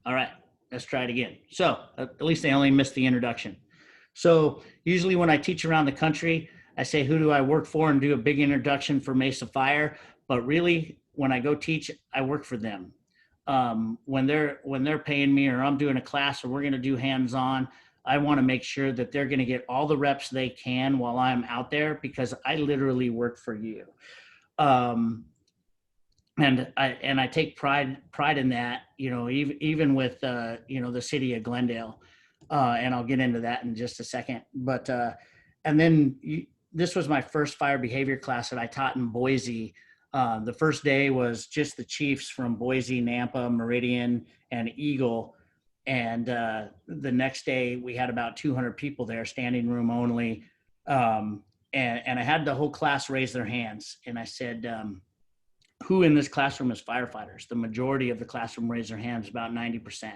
All right, let's try it again. So at least I only missed the introduction. So usually when I teach around the country, I say, who do I work for, and do a big introduction for Mesa Fire. But really, when I go teach, I work for them. When they're paying me, or I'm doing a class, or we're going to do hands-on, I want to make sure that they're going to get all the reps they can while I'm out there, because I literally work for you. Um, and I take pride in that, even with the city of Glendale, and I'll get into that in just a second. But and then this was my first fire behavior class that I taught in Boise. The first day was just the chiefs from Boise, Nampa, Meridian, and Eagle. And the next day we had about 200 people there, standing room only. And I had the whole class raise their hands, and I said, who in this classroom is firefighters? The majority of the classroom raised their hands, about 90%.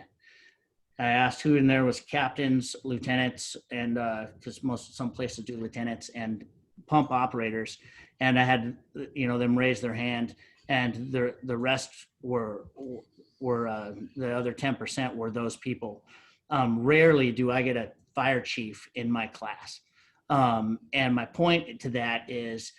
I asked who in there was captains, lieutenants, and because some places do lieutenants, and pump operators. And I had them raise their hand, and the rest were the other 10% were those people. Rarely do I get a fire chief in my class. And my point to that is,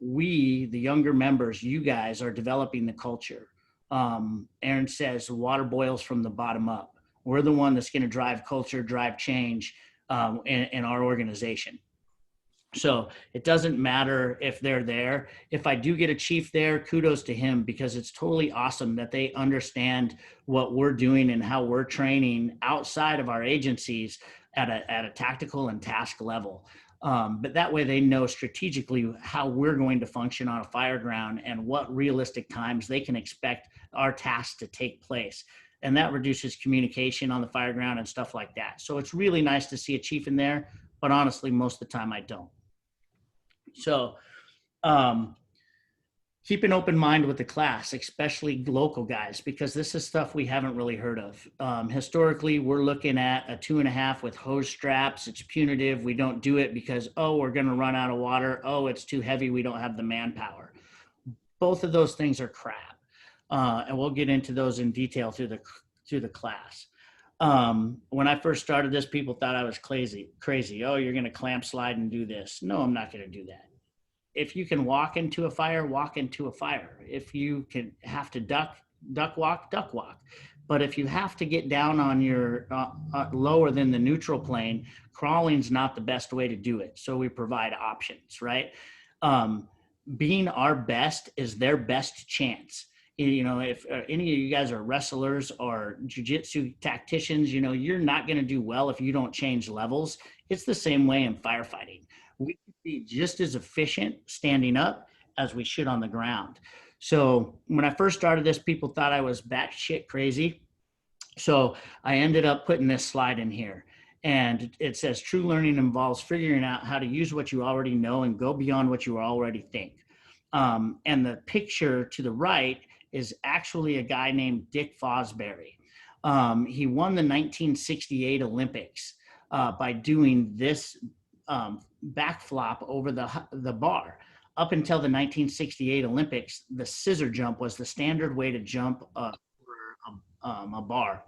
we, the younger members, you guys are developing the culture. Aaron says water boils from the bottom up. We're the one that's going to drive culture, drive change in our organization. So it doesn't matter if they're there. If I do get a chief there, kudos to him, because it's totally awesome that they understand what we're doing and how we're training outside of our agencies at a tactical and task level. But that way they know strategically how we're going to function on a fire ground and what realistic times they can expect our tasks to take place. And that reduces communication on the fire ground and stuff like that. So it's really nice to see a chief in there, but honestly, most of the time I don't. So keep an open mind with the class, especially local guys, because this is stuff we haven't really heard of. Historically, we're looking at a 2.5 with hose straps. It's punitive. We don't do it because, we're going to run out of water. It's too heavy. We don't have the manpower. Both of those things are crap. And we'll get into those in detail through the class. When I first started this, people thought I was crazy. You're going to clamp slide and do this. No, I'm not going to do that. If you can walk into a fire, walk into a fire. If you can have to duck walk. But if you have to get down on your lower than the neutral plane, crawling's not the best way to do it. So we provide options, right? Being our best is their best chance. If any of you guys are wrestlers or jiu-jitsu tacticians, you're not going to do well if you don't change levels. It's the same way in firefighting. We can be just as efficient standing up as we should on the ground. So when I first started this, people thought I was batshit crazy. So I ended up putting this slide in here. And it says, true learning involves figuring out how to use what you already know and go beyond what you already think. And the picture to the right is actually a guy named Dick Fosbury. He won the 1968 Olympics by doing this back flop over the bar. Up until the 1968 Olympics, the scissor jump was the standard way to jump over a bar.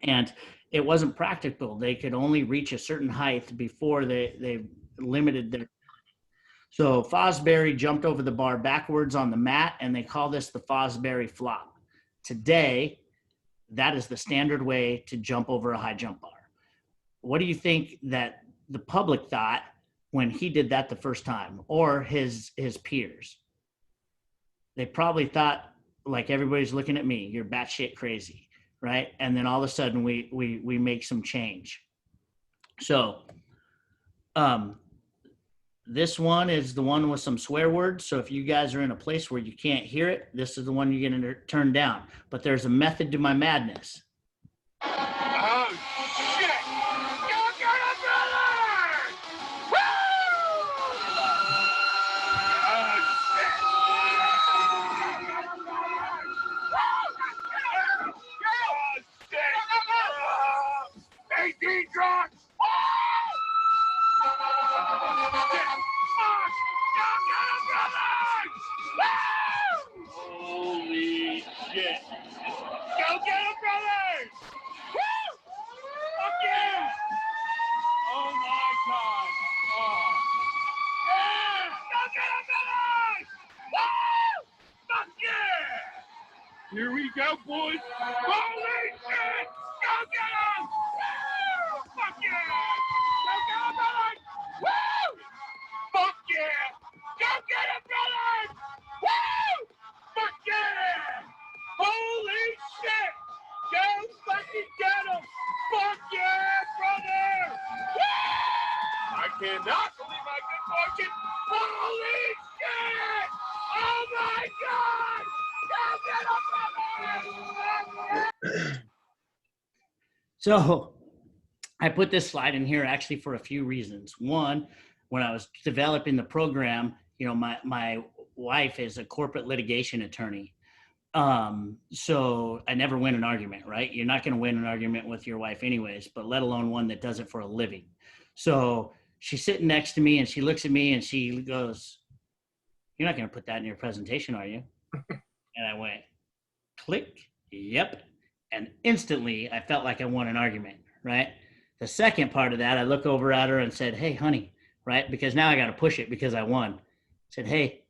And it wasn't practical. They could only reach a certain height before they limited their. So Fosbury jumped over the bar backwards on the mat, and they call this the Fosbury flop. Today, that is the standard way to jump over a high jump bar. What do you think that the public thought when he did that the first time, or his peers? They probably thought, like, everybody's looking at me, you're batshit crazy, right? And then all of a sudden we make some change. So this one is the one with some swear words. So if you guys are in a place where you can't hear it, this is the one you're going to turn down. But there's a method to my madness. Oh, shit! Go get him, brother! Woo! Oh, shit! Oh, shit! 18 trucks! Holy shit! Go get him, brother! Here we go, boys. Holy shit! Go get him! Woo! Fuck yeah! Go get him, brother! Woo! Fuck yeah! Go get him, brother! Woo! Fuck yeah! Holy shit! Go fucking get him! Fuck yeah, brother! Woo! I cannot believe my good fortune! Holy shit! Oh my god! Go get him, brother! So I put this slide in here actually for a few reasons. One, when I was developing the program, you know, my wife is a corporate litigation attorney. So I never win an argument, right? You're not going to win an argument with your wife anyways, but let alone one that does it for a living. So she's sitting next to me and she looks at me and she goes, "You're not going to put that in your presentation, are you?" And I went, click, yep. And instantly I felt like I won an argument, right? The second part of that, I look over at her and said, "Hey, honey," right? Because now I got to push it because I won. I said, "Hey,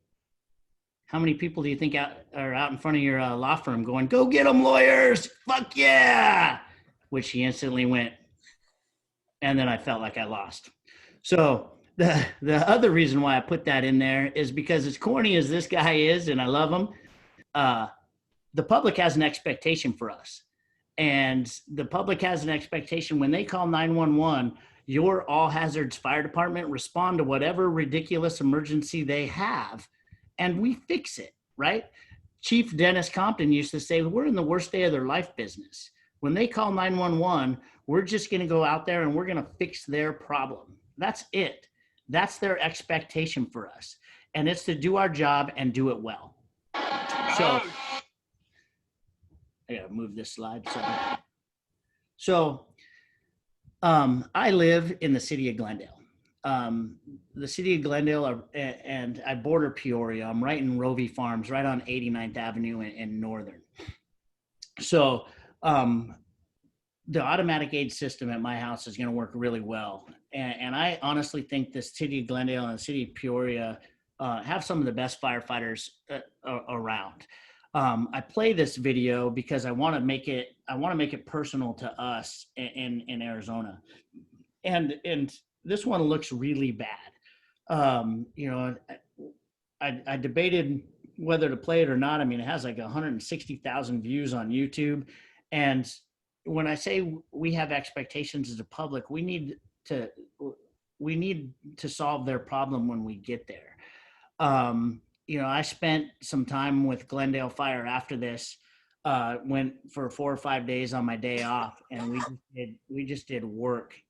how many people do you think are out in front of your law firm going, go get them, lawyers, fuck yeah," which she instantly went, and then I felt like I lost. So the other reason why I put that in there is because as corny as this guy is, and I love him, the public has an expectation for us. And the public has an expectation when they call 911, your all hazards fire department respond to whatever ridiculous emergency they have, and we fix it, right? Chief Dennis Compton used to say, we're in the worst day of their life business. When they call 911, we're just going to go out there and we're going to fix their problem. That's it. That's their expectation for us. And it's to do our job and do it well. So I gotta move this slide. So I live in the city of Glendale. The city of Glendale, and I border Peoria. I'm right in Rovey Farms, right on 89th Avenue in Northern. So the automatic aid system at my house is going to work really well. And I honestly think the city of Glendale and the city of Peoria have some of the best firefighters around. I play this video because I want to make it personal to us in Arizona. And this one looks really bad. You know, I debated whether to play it or not. I mean, it has like 160,000 views on YouTube. And when I say we have expectations as a public, we need to solve their problem when we get there. You know, I spent some time with Glendale Fire after this, went for 4 or 5 days on my day off, and we just did work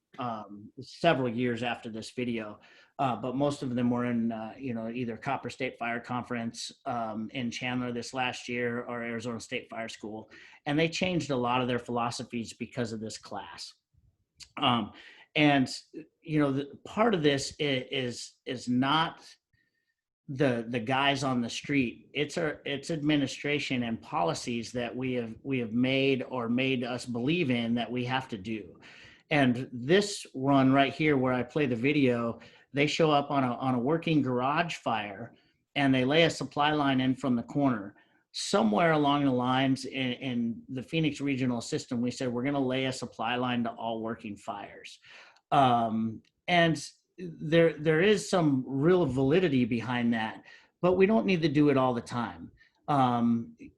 several years after this video. But most of them were in, you know, either Copper State Fire Conference in Chandler this last year or Arizona State Fire School. And they changed a lot of their philosophies because of this class. And, you know, part of this is not the guys on the street. It's administration and policies that we have made or made us believe in that we have to do. And this run right here where I play the video, they show up on a working garage fire and they lay a supply line in from the corner. Somewhere along the lines in the Phoenix regional system, we said we're going to lay a supply line to all working fires. And there is some real validity behind that, but we don't need to do it all the time.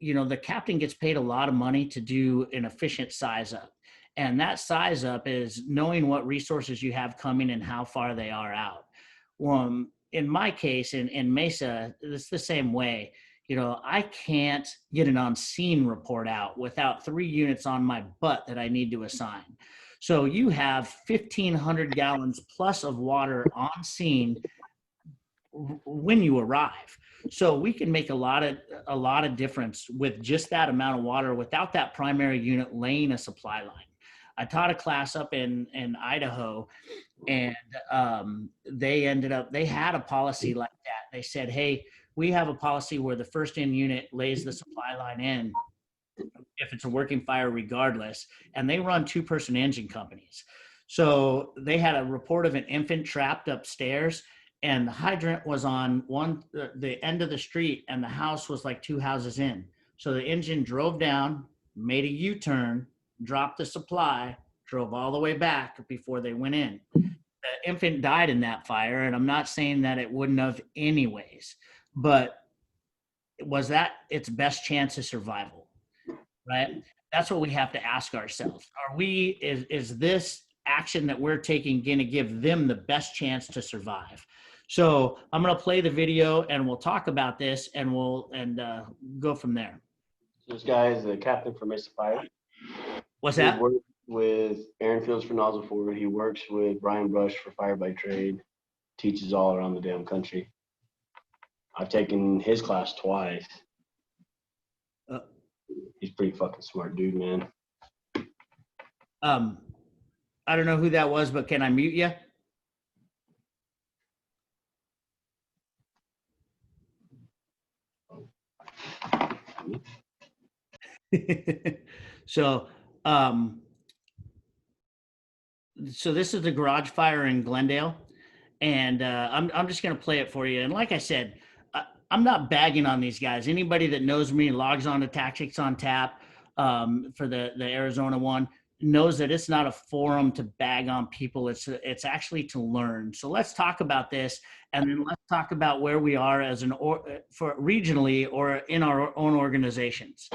You know, the captain gets paid a lot of money to do an efficient size up. And that size up is knowing what resources you have coming and how far they are out. In my case, in Mesa, it's the same way. You know, I can't get an on-scene report out without 3 units on my butt that I need to assign. So you have 1,500 gallons plus of water on scene when you arrive. So we can make a lot of difference with just that amount of water without that primary unit laying a supply line. I taught a class up in Idaho, and they had a policy like that. They said, hey, we have a policy where the first in unit lays the supply line in if it's a working fire regardless, and they run 2-person engine companies. So they had a report of an infant trapped upstairs, and the hydrant was on the end of the street, and the house was like 2 houses in. So the engine drove down, made a U-turn, dropped the supply, drove all the way back before they went in. The infant died in that fire, and I'm not saying that it wouldn't have anyways, but was that its best chance of survival? Right? That's what we have to ask ourselves. Are we, is this action that we're taking going to give them the best chance to survive? So I'm going to play the video and we'll talk about this and go from there. This guy is the captain for Mesa Fire. What's He's that? worked with Aaron Fields for Nozzle Forward. He works with Brian Brush for Fire by Trade. Teaches all around the damn country. I've taken his class twice. He's pretty fucking smart dude, man. I don't know who that was, but can I mute you? So, so this is the garage fire in Glendale, and I'm just going to play it for you. And like I said, I'm not bagging on these guys. Anybody that knows me, logs on to Tactics on Tap for the Arizona one, knows that it's not a forum to bag on people. It's actually to learn. So let's talk about this, and then let's talk about where we are as for regionally or in our own organizations.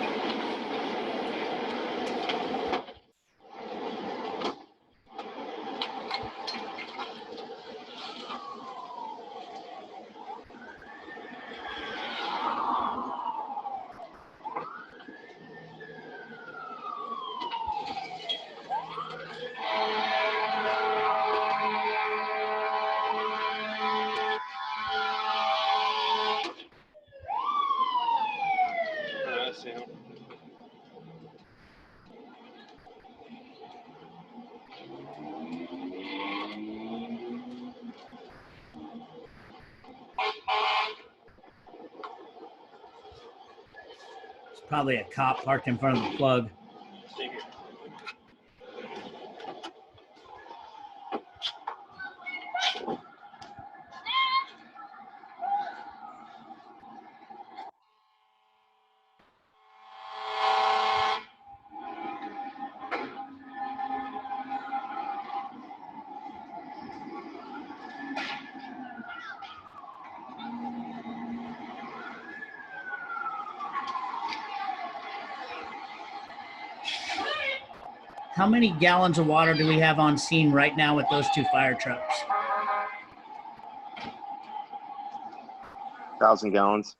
It's probably a cop parked in front of the plug. How many gallons of water do we have on scene right now with those two fire trucks? 1,000 gallons.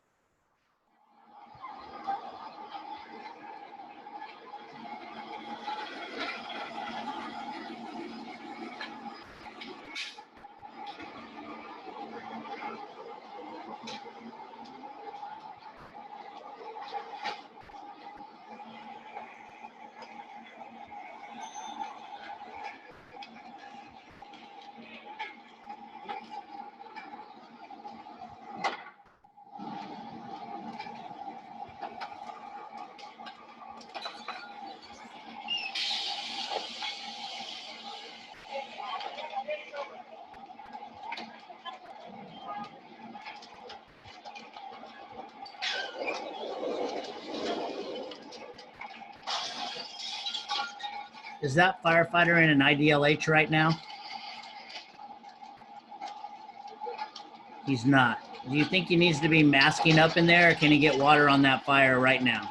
Is that firefighter in an IDLH right now? He's not. Do you think he needs to be masking up in there, or can he get water on that fire right now?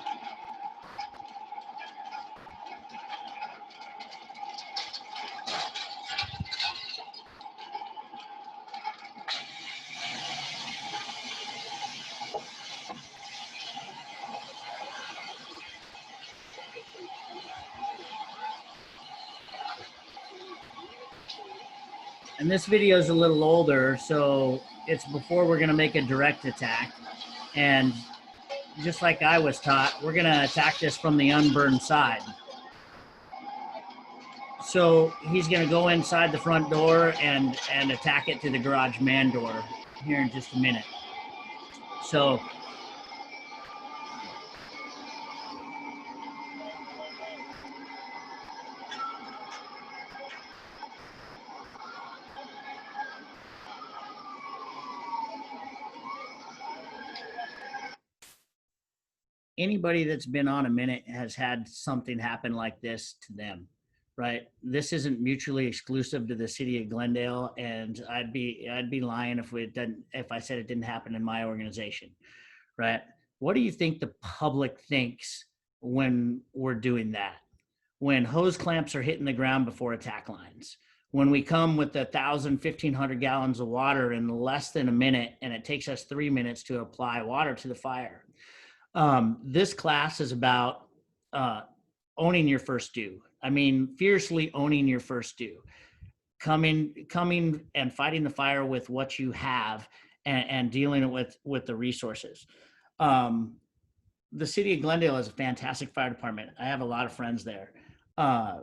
And this video is a little older, so it's before we're going to make a direct attack. And just like I was taught, we're going to attack this from the unburned side. So he's going to go inside the front door and attack it to the garage man door here in just a minute. So anybody that's been on a minute has had something happen like this to them, right? This isn't mutually exclusive to the city of Glendale, and I'd be lying if I said it didn't happen in my organization, right? What do you think the public thinks when we're doing that? When hose clamps are hitting the ground before attack lines, when we come with 1,500 gallons of water in less than a minute, and it takes us 3 minutes to apply water to the fire. This class is about uh, owning your first due. I mean, fiercely owning your first due, coming and fighting the fire with what you have, and dealing with the resources. Um, the city of Glendale is a fantastic fire department. I have a lot of friends there. Uh,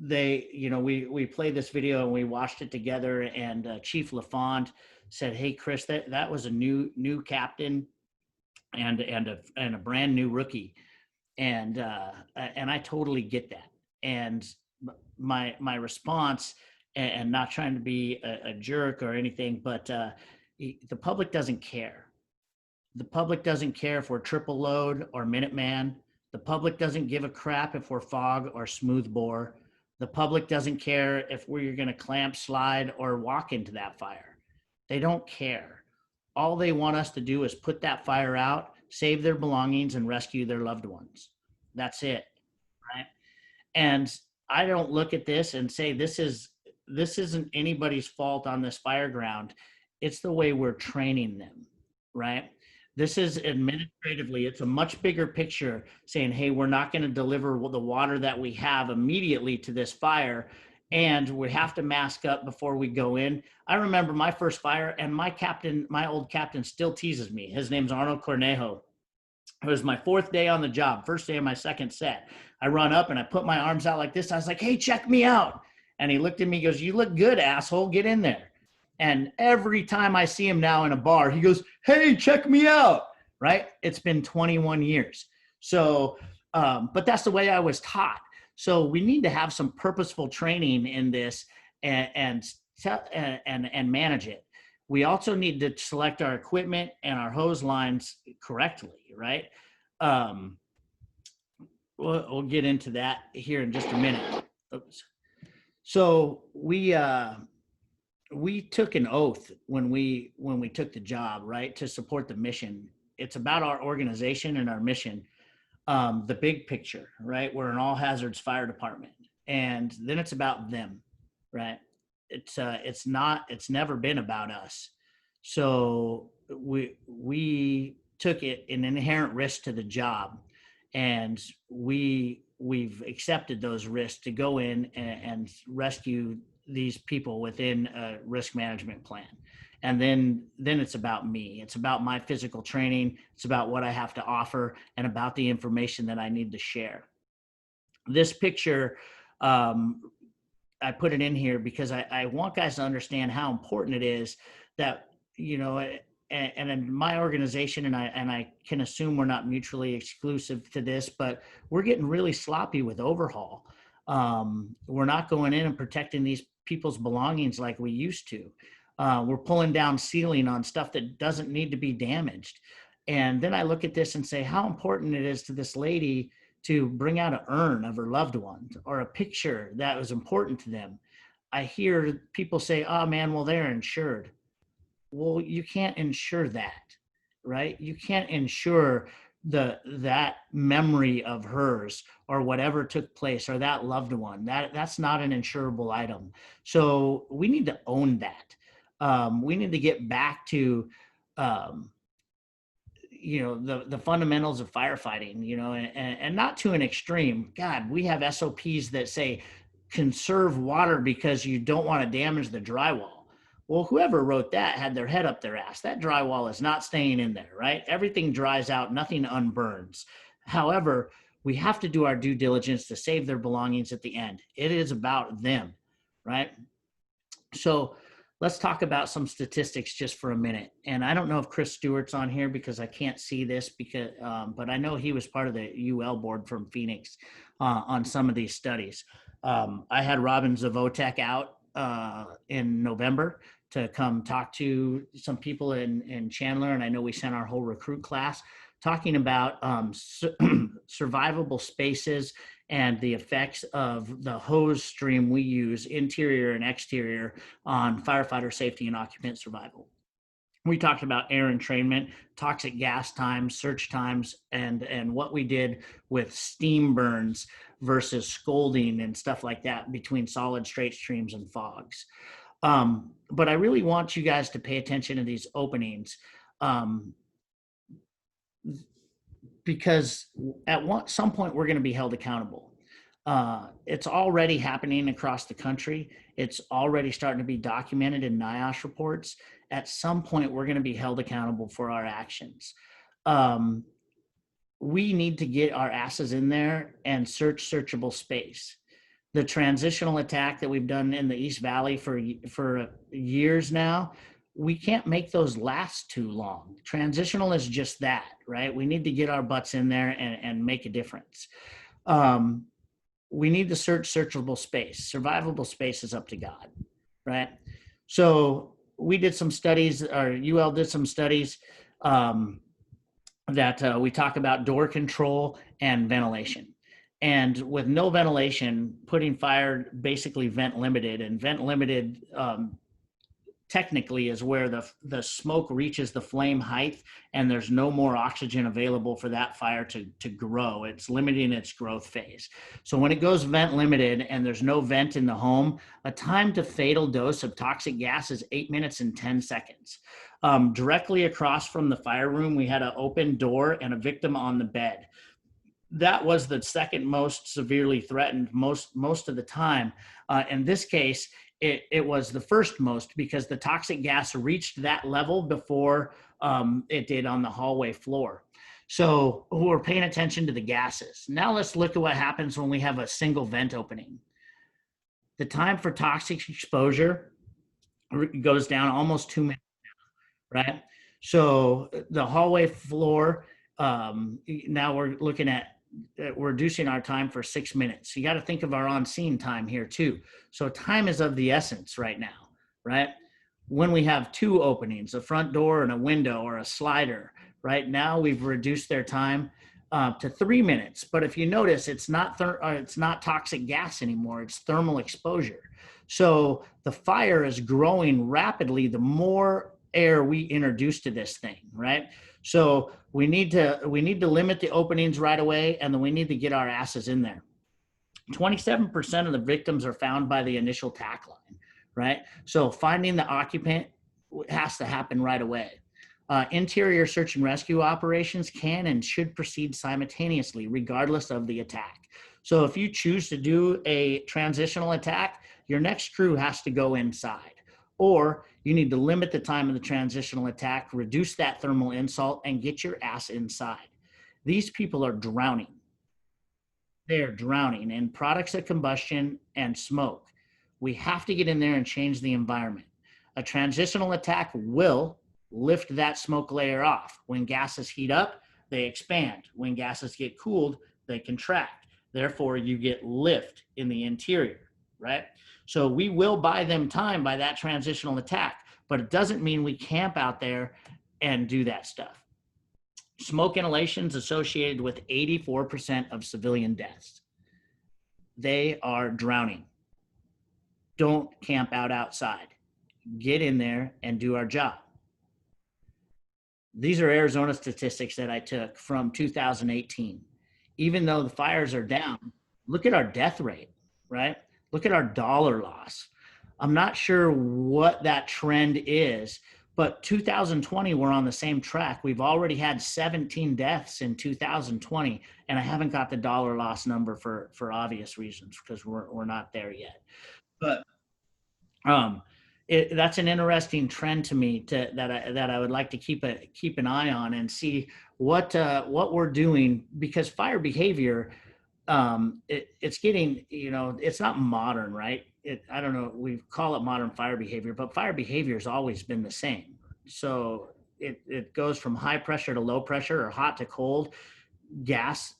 we played this video and we watched it together. And Chief LaFont said, "Hey, Chris, that was a new captain and a brand new rookie." And I totally get that. And my response, and not trying to be a jerk or anything, but the public doesn't care. The public doesn't care if we're triple load or Minuteman. The public doesn't give a crap if we're fog or smooth bore. The public doesn't care if we're going to clamp, slide, or walk into that fire. They don't care. All they want us to do is put that fire out, save their belongings, and rescue their loved ones. That's it, right? And I don't look at this and say this isn't anybody's fault on this fire ground. It's the way we're training them, right? This is administratively, it's a much bigger picture saying, hey, we're not going to deliver the water that we have immediately to this fire, and we have to mask up before we go in. I remember my first fire, and my old captain still teases me. His name's Arnold Cornejo. It was my 4th day on the job, first day of my second set. I run up and I put my arms out like this. I was like, hey, check me out. And he looked at me, he goes, you look good, asshole, get in there. And every time I see him now in a bar, he goes, hey, check me out, right? It's been 21 years. So, but that's the way I was taught. So we need to have some purposeful training in this, and manage it. We also need to select our equipment and our hose lines correctly, right? Um, we'll get into that here in just a minute. Oops. So we took an oath when we took the job, right, to support the mission. It's about our organization and our mission, the big picture, right? We're an all hazards fire department, and then it's about them, right? It's never been about us. So we took an inherent risk to the job, and we've accepted those risks to go in and rescue these people within a risk management plan. And then it's about me. It's about my physical training. It's about what I have to offer, and about the information that I need to share. This picture, I put it in here because I want guys to understand how important it is that, and in my organization, and I can assume we're not mutually exclusive to this, but we're getting really sloppy with overhaul. We're not going in and protecting these people's belongings like we used to. We're pulling down ceiling on stuff that doesn't need to be damaged. And then I look at this and say how important it is to this lady to bring out an urn of her loved one or a picture that was important to them. I hear people say, oh man, well, they're insured. Well, you can't insure that, right? You can't insure that memory of hers or whatever took place, or that loved one. That's not an insurable item. So we need to own that. We need to get back to the fundamentals of firefighting, and not to an extreme. God, we have SOPs that say conserve water because you don't want to damage the drywall. Well, whoever wrote that had their head up their ass. That drywall is not staying in there, right? Everything dries out, nothing unburns. However, we have to do our due diligence to save their belongings at the end. It is about them, right? So let's talk about some statistics just for a minute. And I don't know if Chris Stewart's on here because I can't see this, but I know he was part of the UL board from Phoenix on some of these studies. I had Robin Zavotek out in November to come talk to some people in Chandler. And I know we sent our whole recruit class talking about survivable spaces and the effects of the hose stream we use, interior and exterior, on firefighter safety and occupant survival. We talked about air entrainment, toxic gas times, search times, and what we did with steam burns versus scalding and stuff like that between solid straight streams and fogs. But I really want you guys to pay attention to these openings, because at some point we're going to be held accountable. It's already happening across the country. It's already starting to be documented in NIOSH reports. At some point, we're going to be held accountable for our actions. We need to get our asses in there and search searchable space. The transitional attack that we've done in the East Valley for years now, we can't make those last too long. Transitional is just that, right? We need to get our butts in there and make a difference. We need to search searchable space. Survivable space is up to God, right? So we did some studies, or UL did some studies that we talk about door control and ventilation. And with no ventilation, putting fire basically vent limited, and vent limited technically is where the smoke reaches the flame height and there's no more oxygen available for that fire to grow. It's limiting its growth phase. So when it goes vent limited and there's no vent in the home, a time to fatal dose of toxic gas is 8 minutes and 10 seconds. Directly across from the fire room, we had an open door and a victim on the bed. That was the second most severely threatened most of the time. In this case, it was the first most, because the toxic gas reached that level before it did on the hallway floor. So we're paying attention to the gases. Now let's look at what happens when we have a single vent opening. The time for toxic exposure goes down almost 2 minutes, right? So the hallway floor, now we're looking at reducing our time for 6 minutes. You got to think of our on-scene time here too. So time is of the essence right now, right? When we have two openings, a front door and a window or a slider, right now we've reduced their time to 3 minutes. But if you notice, it's not toxic gas anymore. It's thermal exposure. So the fire is growing rapidly the more air we introduce to this thing, right? So we need to limit the openings right away, and then we need to get our asses in there. 27% of the victims are found by the initial tack line, right? So finding the occupant has to happen right away. Interior search and rescue operations can and should proceed simultaneously, regardless of the attack. So if you choose to do a transitional attack, your next crew has to go inside. Or you need to limit the time of the transitional attack, reduce that thermal insult, and get your ass inside. These people are drowning. They're drowning in products of combustion and smoke. We have to get in there and change the environment. A transitional attack will lift that smoke layer off. When gases heat up, they expand. When gases get cooled, they contract. Therefore, you get lift in the interior, right? So we will buy them time by that transitional attack, but it doesn't mean we camp out there and do that stuff. Smoke inhalation is associated with 84% of civilian deaths. They are drowning. Don't camp out outside. Get in there and do our job. These are Arizona statistics that I took from 2018. Even though the fires are down, look at our death rate, right? Look at our dollar loss. I'm not sure what that trend is, but 2020, we're on the same track. We've already had 17 deaths in 2020, and I haven't got the dollar loss number for obvious reasons, because we're not there yet. But that's an interesting trend to me that I would like to keep an eye on and see what we're doing, because fire behavior, it's getting, it's not modern, right? I don't know, we call it modern fire behavior, but fire behavior has always been the same. So it goes from high pressure to low pressure, or hot to cold. Gas,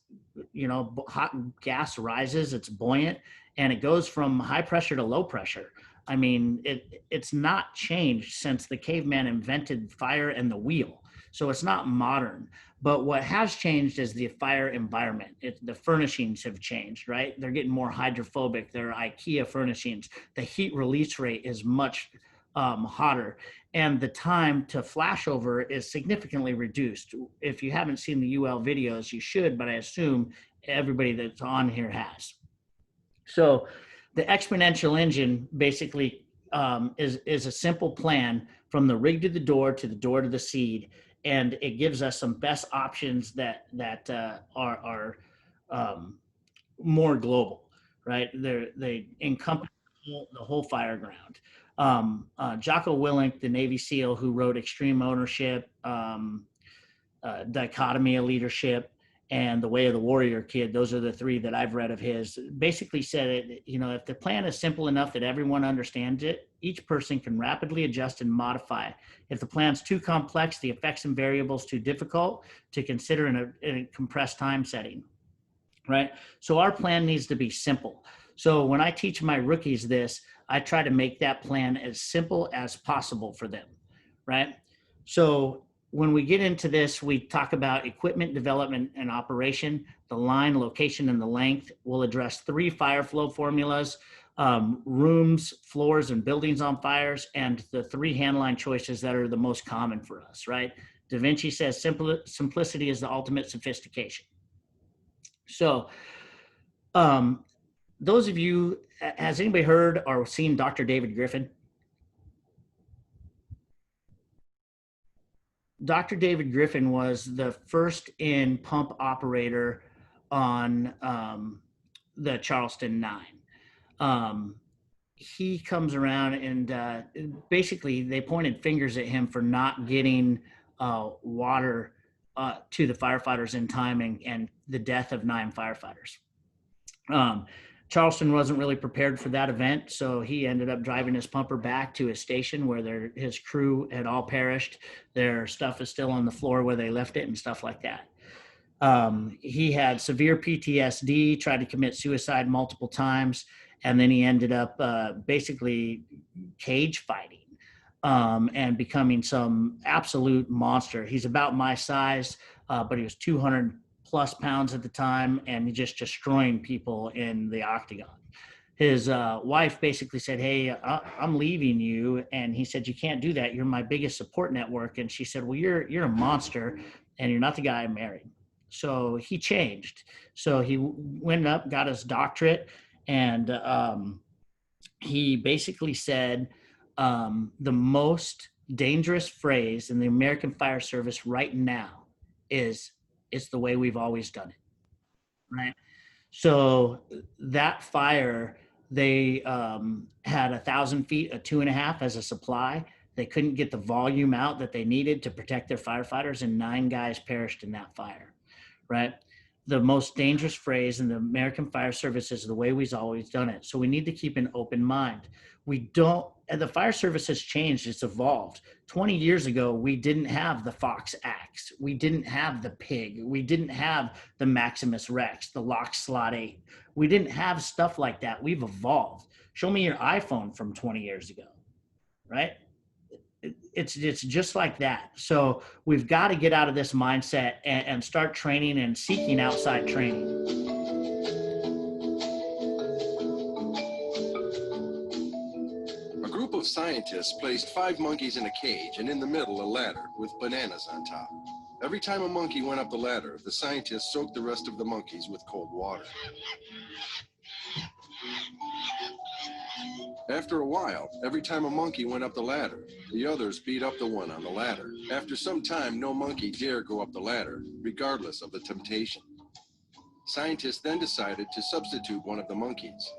hot gas rises, it's buoyant, and it goes from high pressure to low pressure. I mean, it's not changed since the caveman invented fire and the wheel. So it's not modern. But what has changed is the fire environment. The furnishings have changed, right? They're getting more hydrophobic. They're IKEA furnishings. The heat release rate is much hotter, and the time to flashover is significantly reduced. If you haven't seen the UL videos, you should, but I assume everybody that's on here has. So the exponential engine basically is a simple plan from the rig to the door to the seed, and it gives us some best options that are more global, right? They encompass the whole fire ground. Jocko Willink, the Navy SEAL who wrote Extreme Ownership, Dichotomy of Leadership, and The Way of the Warrior Kid, those are the three that I've read of his, basically said it, if the plan is simple enough that everyone understands it, each person can rapidly adjust and modify. If the plan's too complex, the effects and variables too difficult to consider in a compressed time setting, right? So our plan needs to be simple. So when I teach my rookies this, I try to make that plan as simple as possible for them, right? So when we get into this, we talk about equipment development and operation, the line, location, and the length. We'll address 3 fire flow formulas, rooms, floors, and buildings on fires, and the 3 handline choices that are the most common for us, right? Da Vinci says simplicity is the ultimate sophistication. So those of you, has anybody heard or seen Dr. David Griffin? Dr. David Griffin was the first in pump operator on the Charleston 9. He comes around and basically they pointed fingers at him for not getting water to the firefighters in time, and the death of 9 firefighters. Charleston wasn't really prepared for that event, so he ended up driving his pumper back to his station where his crew had all perished. Their stuff is still on the floor where they left it and stuff like that. He had severe PTSD, tried to commit suicide multiple times, and then he ended up basically cage fighting and becoming some absolute monster. He's about my size, but he was 200 plus pounds at the time, and just destroying people in the octagon. His wife basically said, "Hey, I'm leaving you," and he said, "You can't do that. You're my biggest support network." And she said, "Well, you're a monster, and you're not the guy I married." So he changed. So he went up, got his doctorate, and he basically said the most dangerous phrase in the American Fire Service right now is, "It's the way we've always done it," right? So that fire, they had 1,000 feet of 2.5 as a supply. They couldn't get the volume out that they needed to protect their firefighters, and 9 guys perished in that fire, right? The most dangerous phrase in the American Fire Service is "the way we've always done it." So we need to keep an open mind. The fire service has changed, it's evolved. 20 years ago, we didn't have the Fox Axe. We didn't have the Pig. We didn't have the Maximus Rex, the Lock Slot 8. We didn't have stuff like that. We've evolved. Show me your iPhone from 20 years ago, right? It's just like that. So we've got to get out of this mindset and start training and seeking outside training. A group of scientists placed 5 monkeys in a cage, and in the middle a ladder with bananas on top. Every time a monkey went up the ladder, the scientists soaked the rest of the monkeys with cold water. After a while, every time a monkey went up the ladder, the others beat up the one on the ladder. After some time, no monkey dared go up the ladder, regardless of the temptation. Scientists then decided to substitute one of the monkeys.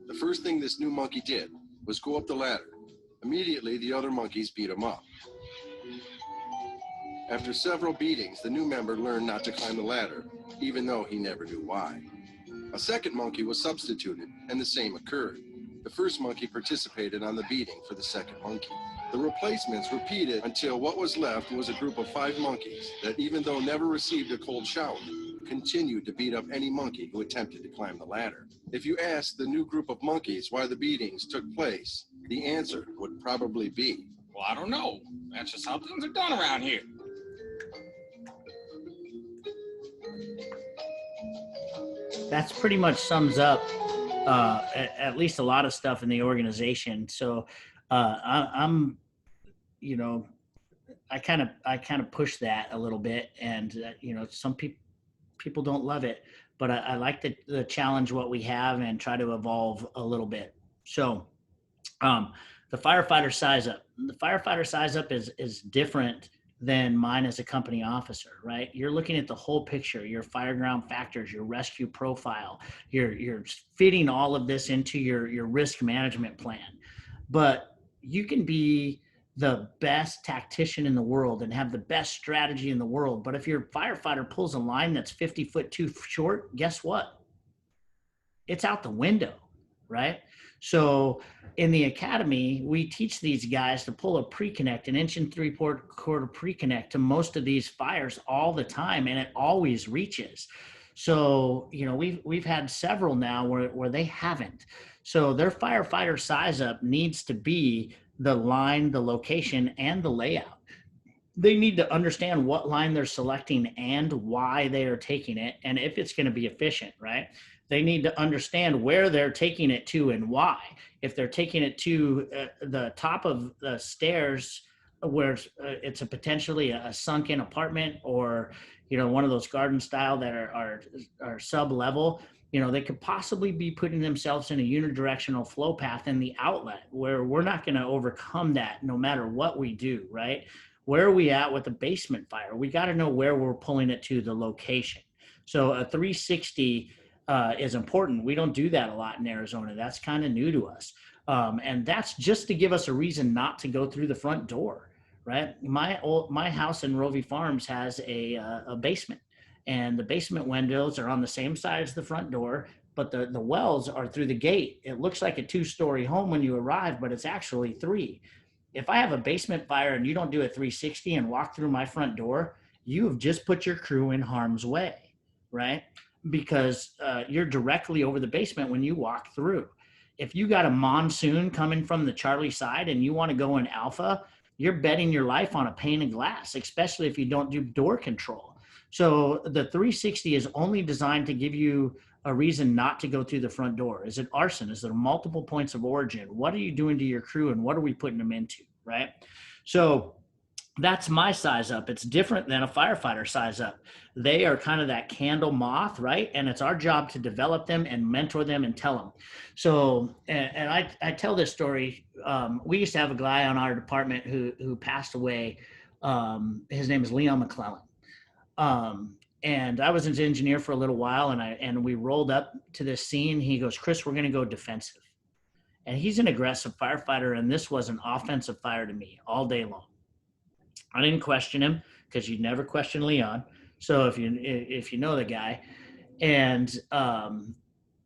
The first thing this new monkey did was go up the ladder. Immediately, the other monkeys beat him up. After several beatings, the new member learned not to climb the ladder, even though he never knew why. A second monkey was substituted, and the same occurred. The first monkey participated on the beating for the second monkey. The replacements repeated until what was left was a group of 5 monkeys that, even though never received a cold shower, continued to beat up any monkey who attempted to climb the ladder. If you ask the new group of monkeys why the beatings took place, The answer would probably be, Well, I don't know. That's just how things are done around here. That's pretty much sums up at least a lot of stuff in the organization. So I'm, you know, I kind of push that a little bit, and some people don't love it, but I like the challenge what we have and try to evolve a little bit. So um, the firefighter size up. The firefighter size up is different than mine as a company officer, right? You're looking at the whole picture, your fireground factors, your rescue profile, you're fitting all of this into your risk management plan. But you can be the best tactician in the world and have the best strategy in the world. But if your firefighter pulls a line that's 50 foot too short, guess what? It's out the window, right? So in the academy, we teach these guys to pull a pre-connect, an inch and three-quarter pre-connect to most of these fires all the time, and it always reaches. So we've had several now where they haven't. So their firefighter size up needs to be the line, the location, and the layout. They need to understand what line they're selecting and why they are taking it, and if it's going to be efficient, right? They need to understand where they're taking it to and why. If they're taking it to the top of the stairs where it's a potentially a sunken apartment, or one of those garden style that are sub level, they could possibly be putting themselves in a unidirectional flow path in the outlet where we're not going to overcome that no matter what we do, right? Where are we at with the basement fire? We got to know where we're pulling it to, the location. So a 360 is important. We don't do that a lot in Arizona. That's kind of new to us. And that's just to give us a reason not to go through the front door, right? My house in Rovey Farms has a basement, and the basement windows are on the same side as the front door, but the wells are through the gate. It looks like a 2-story home when you arrive, but it's actually 3. If I have a basement fire and you don't do a 360 and walk through my front door, you have just put your crew in harm's way, right? Because you're directly over the basement when you walk through. If you got a monsoon coming from the Charlie side and you want to go in alpha, you're betting your life on a pane of glass, especially if you don't do door control. So the 360 is only designed to give you a reason not to go through the front door. Is it arson? Is there multiple points of origin? What are you doing to your crew, and what are we putting them into, right? So that's my size up. It's different than a firefighter size up. They are kind of that candle moth, right? And it's our job to develop them and mentor them and tell them. So, and I tell this story. We used to have a guy on our department who passed away. His name is Leon McClellan. And I was his engineer for a little while, and we rolled up to this scene. He goes, "Chris, we're going to go defensive." And he's an aggressive firefighter, and this was an offensive fire to me all day long. I didn't question him because you'd never question Leon. So if you know the guy, and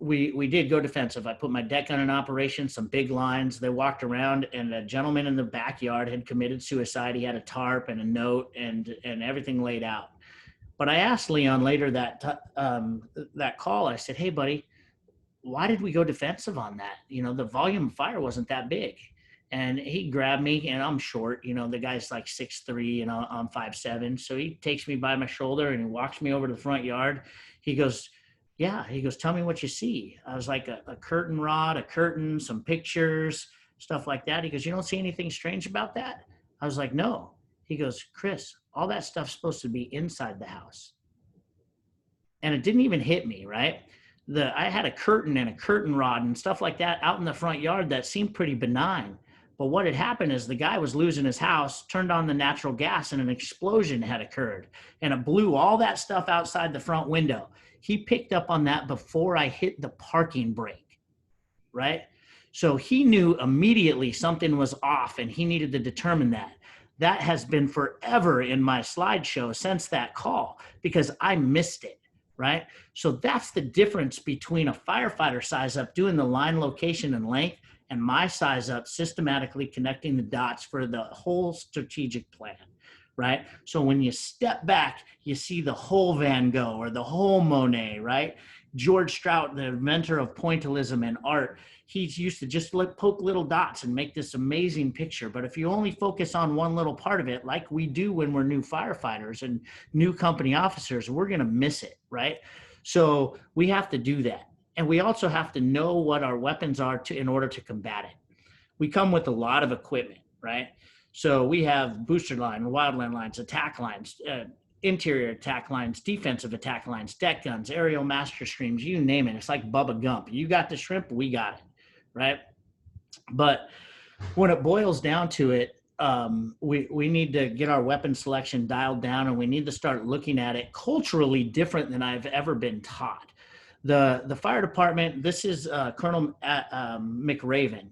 we did go defensive. I put my deck on in operation, some big lines. They walked around, and a gentleman in the backyard had committed suicide. He had a tarp and a note and everything laid out. But I asked Leon later that call. I said, "Hey, buddy, why did we go defensive on that? The volume of fire wasn't that big." And he grabbed me, and I'm short. The guy's like 6'3", and I'm 5'7". So he takes me by my shoulder and he walks me over to the front yard. He goes, "Yeah." He goes, "Tell me what you see." I was like, a curtain rod, a curtain, some pictures, stuff like that. He goes, "You don't see anything strange about that?" I was like, "No." He goes, "Chris, all that stuff's supposed to be inside the house." And it didn't even hit me, right? I had a curtain and a curtain rod and stuff like that out in the front yard that seemed pretty benign. But what had happened is the guy was losing his house, turned on the natural gas, and an explosion had occurred. And it blew all that stuff outside the front window. He picked up on that before I hit the parking brake, right? So he knew immediately something was off, and he needed to determine that. That has been forever in my slideshow since that call because I missed it, right? So that's the difference between a firefighter size up doing the line location and length and my size up systematically connecting the dots for the whole strategic plan, right? So when you step back, you see the whole Van Gogh or the whole Monet, right? George Strout, the inventor of pointillism and art, he's used to just poke little dots and make this amazing picture. But if you only focus on one little part of it, like we do when we're new firefighters and new company officers, we're going to miss it, right? So we have to do that. And we also have to know what our weapons are in order to combat it. We come with a lot of equipment, right? So we have booster line, wildland lines, attack lines, interior attack lines, defensive attack lines, deck guns, aerial master streams, you name it. It's like Bubba Gump. You got the shrimp, we got it, right? But when it boils down to it, we need to get our weapon selection dialed down, and we need to start looking at it culturally different than I've ever been taught. The fire department, this is Colonel McRaven.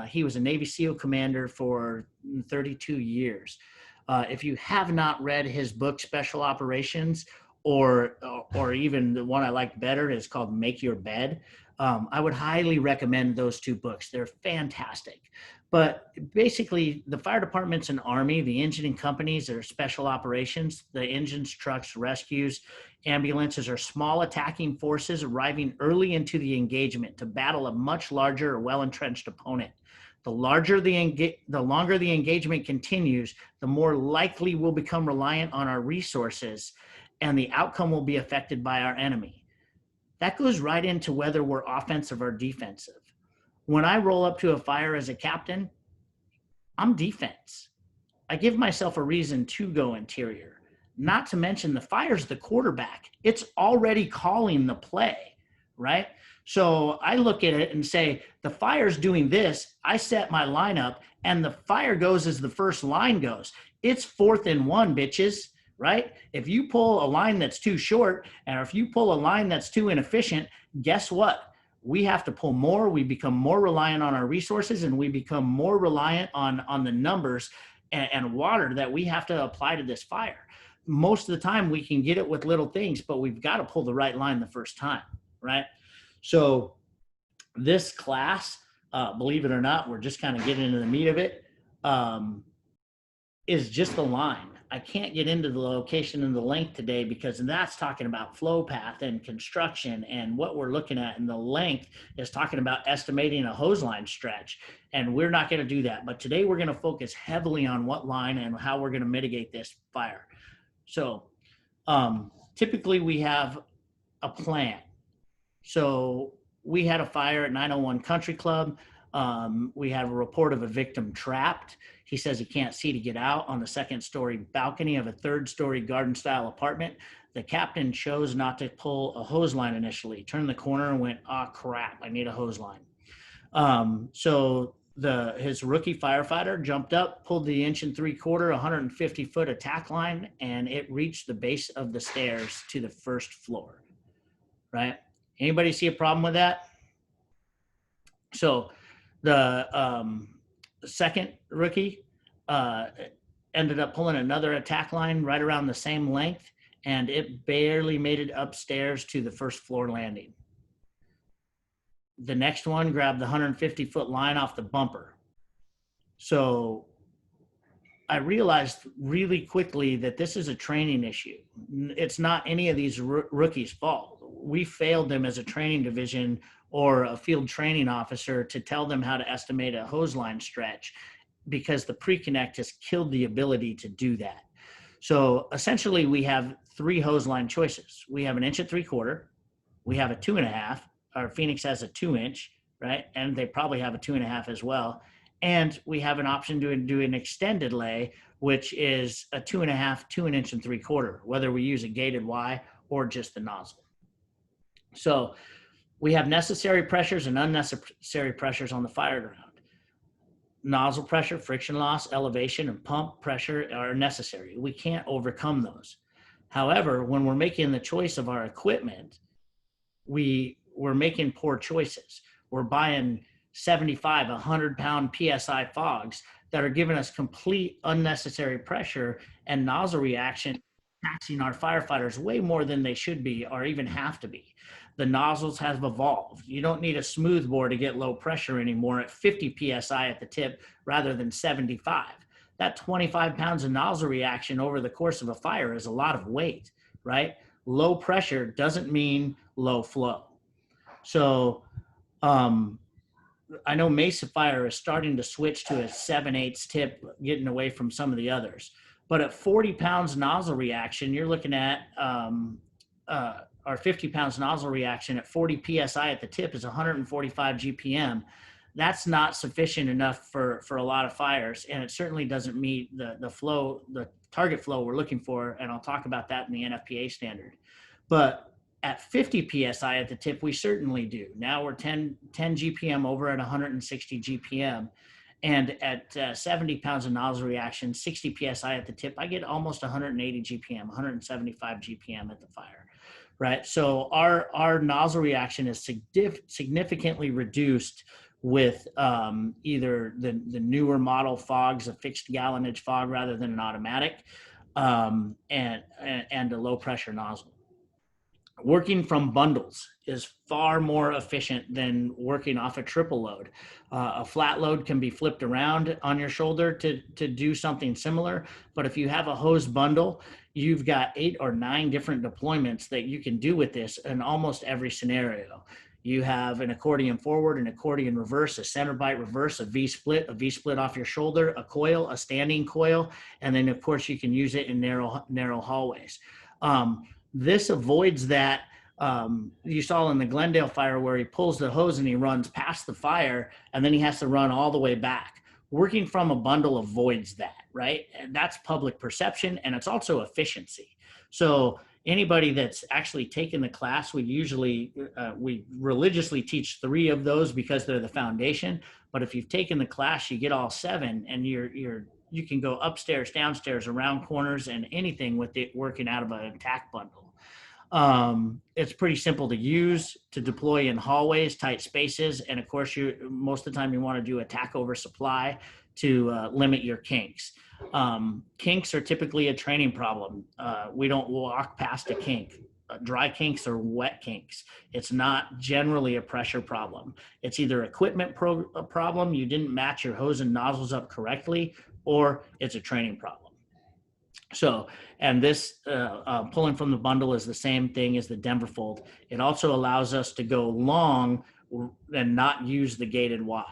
He was a Navy SEAL commander for 32 years. If you have not read his book, Special Operations, or even the one I like better is called Make Your Bed, I would highly recommend those two books. They're fantastic. But basically, the fire departments and Army, the engineering companies that are special operations, the engines, trucks, rescues, ambulances are small attacking forces arriving early into the engagement to battle a much larger or well-entrenched opponent. The longer the engagement continues, the more likely we'll become reliant on our resources, and the outcome will be affected by our enemy. That goes right into whether we're offensive or defensive. When I roll up to a fire as a captain, I'm defense. I give myself a reason to go interior. Not to mention the fire's the quarterback. It's already calling the play, right? So I look at it and say, the fire's doing this. I set my lineup, and the fire goes as the first line goes. It's 4th and 1, bitches, right? If you pull a line that's too short, and if you pull a line that's too inefficient, guess what? We have to pull more. We become more reliant on our resources, and we become more reliant on the numbers and water that we have to apply to this fire. Most of the time we can get it with little things, but we've got to pull the right line the first time, right? So this class, believe it or not, we're just kind of getting into the meat of it, is just the line. I can't get into the location and the length today because that's talking about flow path and construction and what we're looking at. And the length is talking about estimating a hose line stretch. And we're not going to do that. But today we're going to focus heavily on what line and how we're going to mitigate this fire. So typically we have a plan. So we had a fire at 901 Country Club. We have a report of a victim trapped. He says he can't see to get out on the 2nd-story balcony of a 3rd-story garden-style apartment. The captain chose not to pull a hose line initially, turned the corner and went, oh, crap, I need a hose line. So his rookie firefighter jumped up, pulled the 1 3/4, 150-foot attack line, and it reached the base of the stairs to the 1st floor, right? Anybody see a problem with that? So the second rookie ended up pulling another attack line right around the same length, and it barely made it upstairs to the 1st floor landing. The next one grabbed the 150-foot line off the bumper. So I realized really quickly that this is a training issue. It's not any of these rookies' fault. We failed them as a training division or a field training officer to tell them how to estimate a hose line stretch, because the pre-connect has killed the ability to do that. So essentially we have 3 hose line choices. We have an 1 3/4, we have a 2.5, our Phoenix has a 2-inch, right? And they probably have a 2.5 as well. And we have an option to do an extended lay, which is a 2.5 to 1 3/4, whether we use a gated Y or just the nozzle. So we have necessary pressures and unnecessary pressures on the fire ground. Nozzle pressure, friction loss, elevation, and pump pressure are necessary. We can't overcome those. However, when we're making the choice of our equipment, we're making poor choices. We're buying 75, 100-pound PSI fogs that are giving us complete unnecessary pressure and nozzle reaction, taxing our firefighters way more than they should be or even have to be. The nozzles have evolved. You don't need a smooth bore to get low pressure anymore at 50 PSI at the tip rather than 75. That 25 pounds of nozzle reaction over the course of a fire is a lot of weight, right? low pressure doesn't mean low flow. So I know Mesa Fire is starting to switch to a 7/8 tip, getting away from some of the others. But at 40 pounds nozzle reaction, you're looking at our 50 pounds nozzle reaction at 40 psi at the tip is 145 GPM. That's not sufficient enough for a lot of fires, and it certainly doesn't meet the flow, the target flow we're looking for. And I'll talk about that in the NFPA standard. But at 50 psi at the tip, we certainly do. Now we're 10 GPM over at 160 GPM. And at 70 pounds of nozzle reaction, 60 psi at the tip, I get almost 180 GPM, 175 GPM at the fire, right? So our nozzle reaction is significantly reduced with either the newer model fogs, a fixed gallonage fog rather than an automatic, and a low pressure nozzle. Working from bundles is far more efficient than working off a triple load. A flat load can be flipped around on your shoulder to do something similar, but if you have a hose bundle, you've got 8 or 9 different deployments that you can do with this in almost every scenario. You have an accordion forward, an accordion reverse, a center bite reverse, a V-split off your shoulder, a coil, a standing coil, and then of course you can use it in narrow hallways. This avoids that. You saw in the Glendale fire where he pulls the hose and he runs past the fire and then he has to run all the way back. Working from a bundle avoids that, right? And that's public perception, and it's also efficiency. So anybody that's actually taken the class, we religiously teach 3 of those because they're the foundation. But if you've taken the class, you get all 7, and you can go upstairs, downstairs, around corners, and anything with it working out of an attack bundle. It's pretty simple to use, to deploy in hallways, tight spaces, and of course, most of the time you want to do attack over supply to limit your kinks. Kinks are typically a training problem. We don't walk past a kink. Dry kinks or wet kinks. It's not generally a pressure problem. It's either equipment problem, you didn't match your hose and nozzles up correctly, or it's a training problem. So, and this pulling from the bundle is the same thing as the Denver fold. It also allows us to go long and not use the gated Y.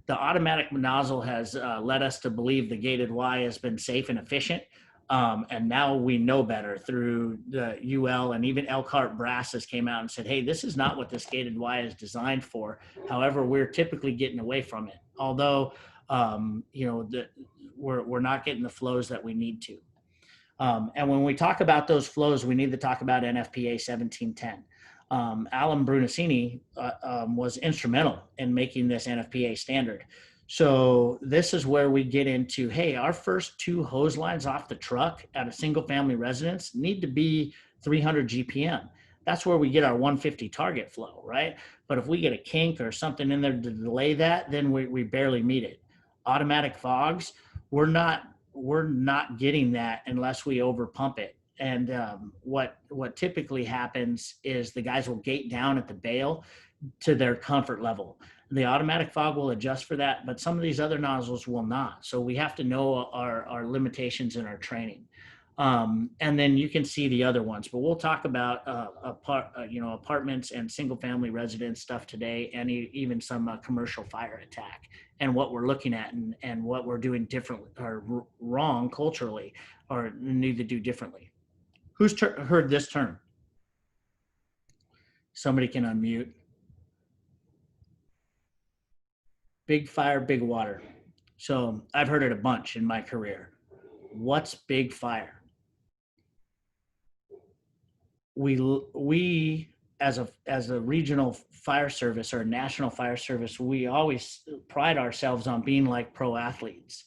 The automatic nozzle has led us to believe the gated Y has been safe and efficient. And now we know better through the UL, and even Elkhart Brass has came out and said, hey, this is not what this gated Y is designed for. However, we're typically getting away from it. Although, we're not getting the flows that we need to. And when we talk about those flows, we need to talk about NFPA 1710. Alan Brunacini was instrumental in making this NFPA standard. So this is where we get into, hey, our first 2 hose lines off the truck at a single family residence need to be 300 GPM. That's where we get our 150 target flow, right? But if we get a kink or something in there to delay that, then we barely meet it. Automatic fogs, we're not getting that unless we over pump it. And what typically happens is the guys will gate down at the bail to their comfort level. The automatic fog will adjust for that, but some of these other nozzles will not. So we have to know our limitations in our training. And then you can see the other ones, but we'll talk about apartments and single family residence stuff today, and even some commercial fire attack, and what we're looking at and what we're doing differently or wrong culturally or need to do differently. Who's heard this term? Somebody can unmute. Big fire, big water. So I've heard it a bunch in my career. What's big fire? We as a regional fire service or a national fire service, we always pride ourselves on being like pro athletes.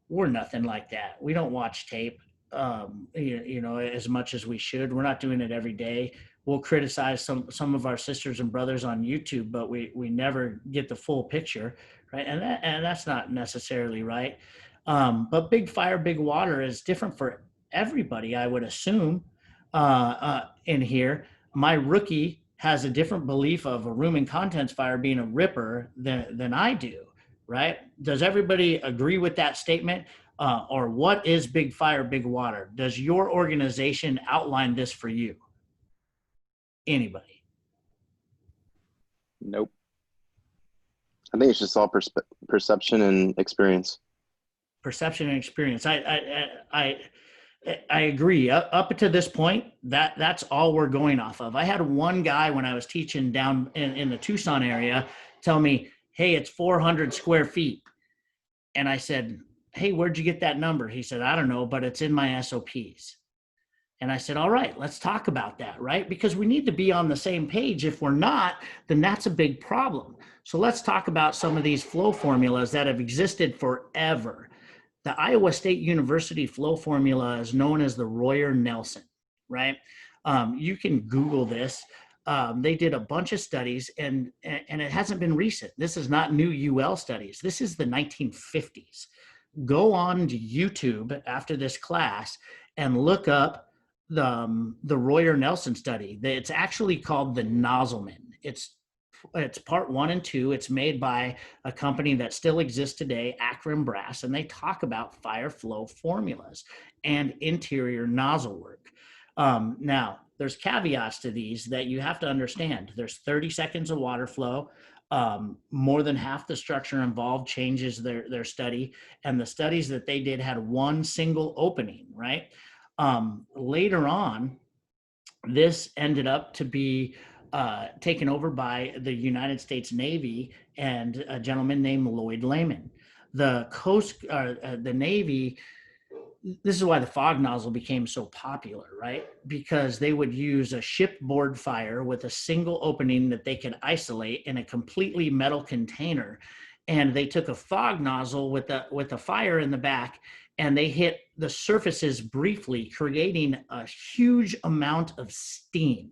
We're nothing like that. We don't watch tape, as much as we should. We're not doing it every day. We'll criticize some of our sisters and brothers on YouTube, but we never get the full picture, right? And that's not necessarily right. But big fire, big water is different for everybody, I would assume. In here, my rookie has a different belief of a room and contents fire being a ripper than I do, right? Does everybody agree with that statement? or what is big fire, big water? Does your organization outline this for you? Anybody? Nope. I think it's just all perception and experience. Perception and experience. I agree. Up to this point, that's all we're going off of. I had one guy when I was teaching down in the Tucson area tell me, "Hey, it's 400 square feet," and I said, "Hey, where'd you get that number?" He said, "I don't know, but it's in my SOPs." And I said, "All right, let's talk about that, right? Because we need to be on the same page. If we're not, then that's a big problem. So let's talk about some of these flow formulas that have existed forever. The Iowa State University flow formula is known as the Royer-Nelson, right? You can Google this. They did a bunch of studies, and it hasn't been recent. This is not new UL studies. This is the 1950s. Go on to YouTube after this class and look up the Royer-Nelson study. It's actually called the Nozzleman. It's part 1 and 2. It's made by a company that still exists today, Akron Brass, and they talk about fire flow formulas and interior nozzle work. Now, there's caveats to these that you have to understand. There's 30 seconds of water flow. More than half the structure involved changes their study, and the studies that they did had one single opening, right? Later on, this ended up to be taken over by the United States Navy and a gentleman named Lloyd Lehman. The Navy, this is why the fog nozzle became so popular, right? Because they would use a shipboard fire with a single opening that they could isolate in a completely metal container. And they took a fog nozzle with a fire in the back, and they hit the surfaces briefly, creating a huge amount of steam,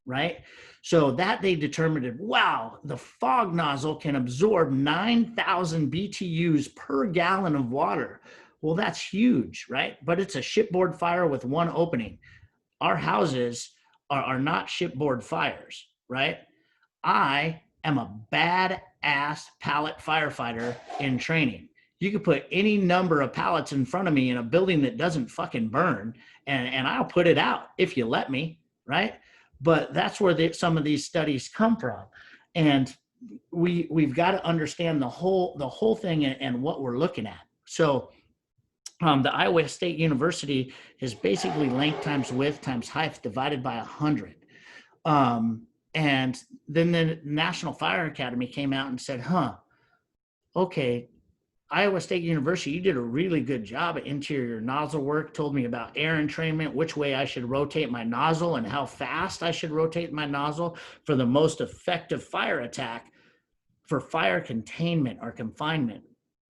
right? So that they determined, wow, the fog nozzle can absorb 9,000 BTUs per gallon of water. Well, that's huge, right? But it's a shipboard fire with one opening. Our houses are not shipboard fires, right? I am a badass pallet firefighter in training. You could put any number of pallets in front of me in a building that doesn't fucking burn, and I'll put it out if you let me, right? But that's where some of these studies come from. And we've got to understand the whole thing and what we're looking at. So the Iowa State University is basically length times width times height divided by 100. And then the National Fire Academy came out and said, okay, Iowa State University, you did a really good job at interior nozzle work, told me about air entrainment, which way I should rotate my nozzle and how fast I should rotate my nozzle for the most effective fire attack for fire containment or confinement.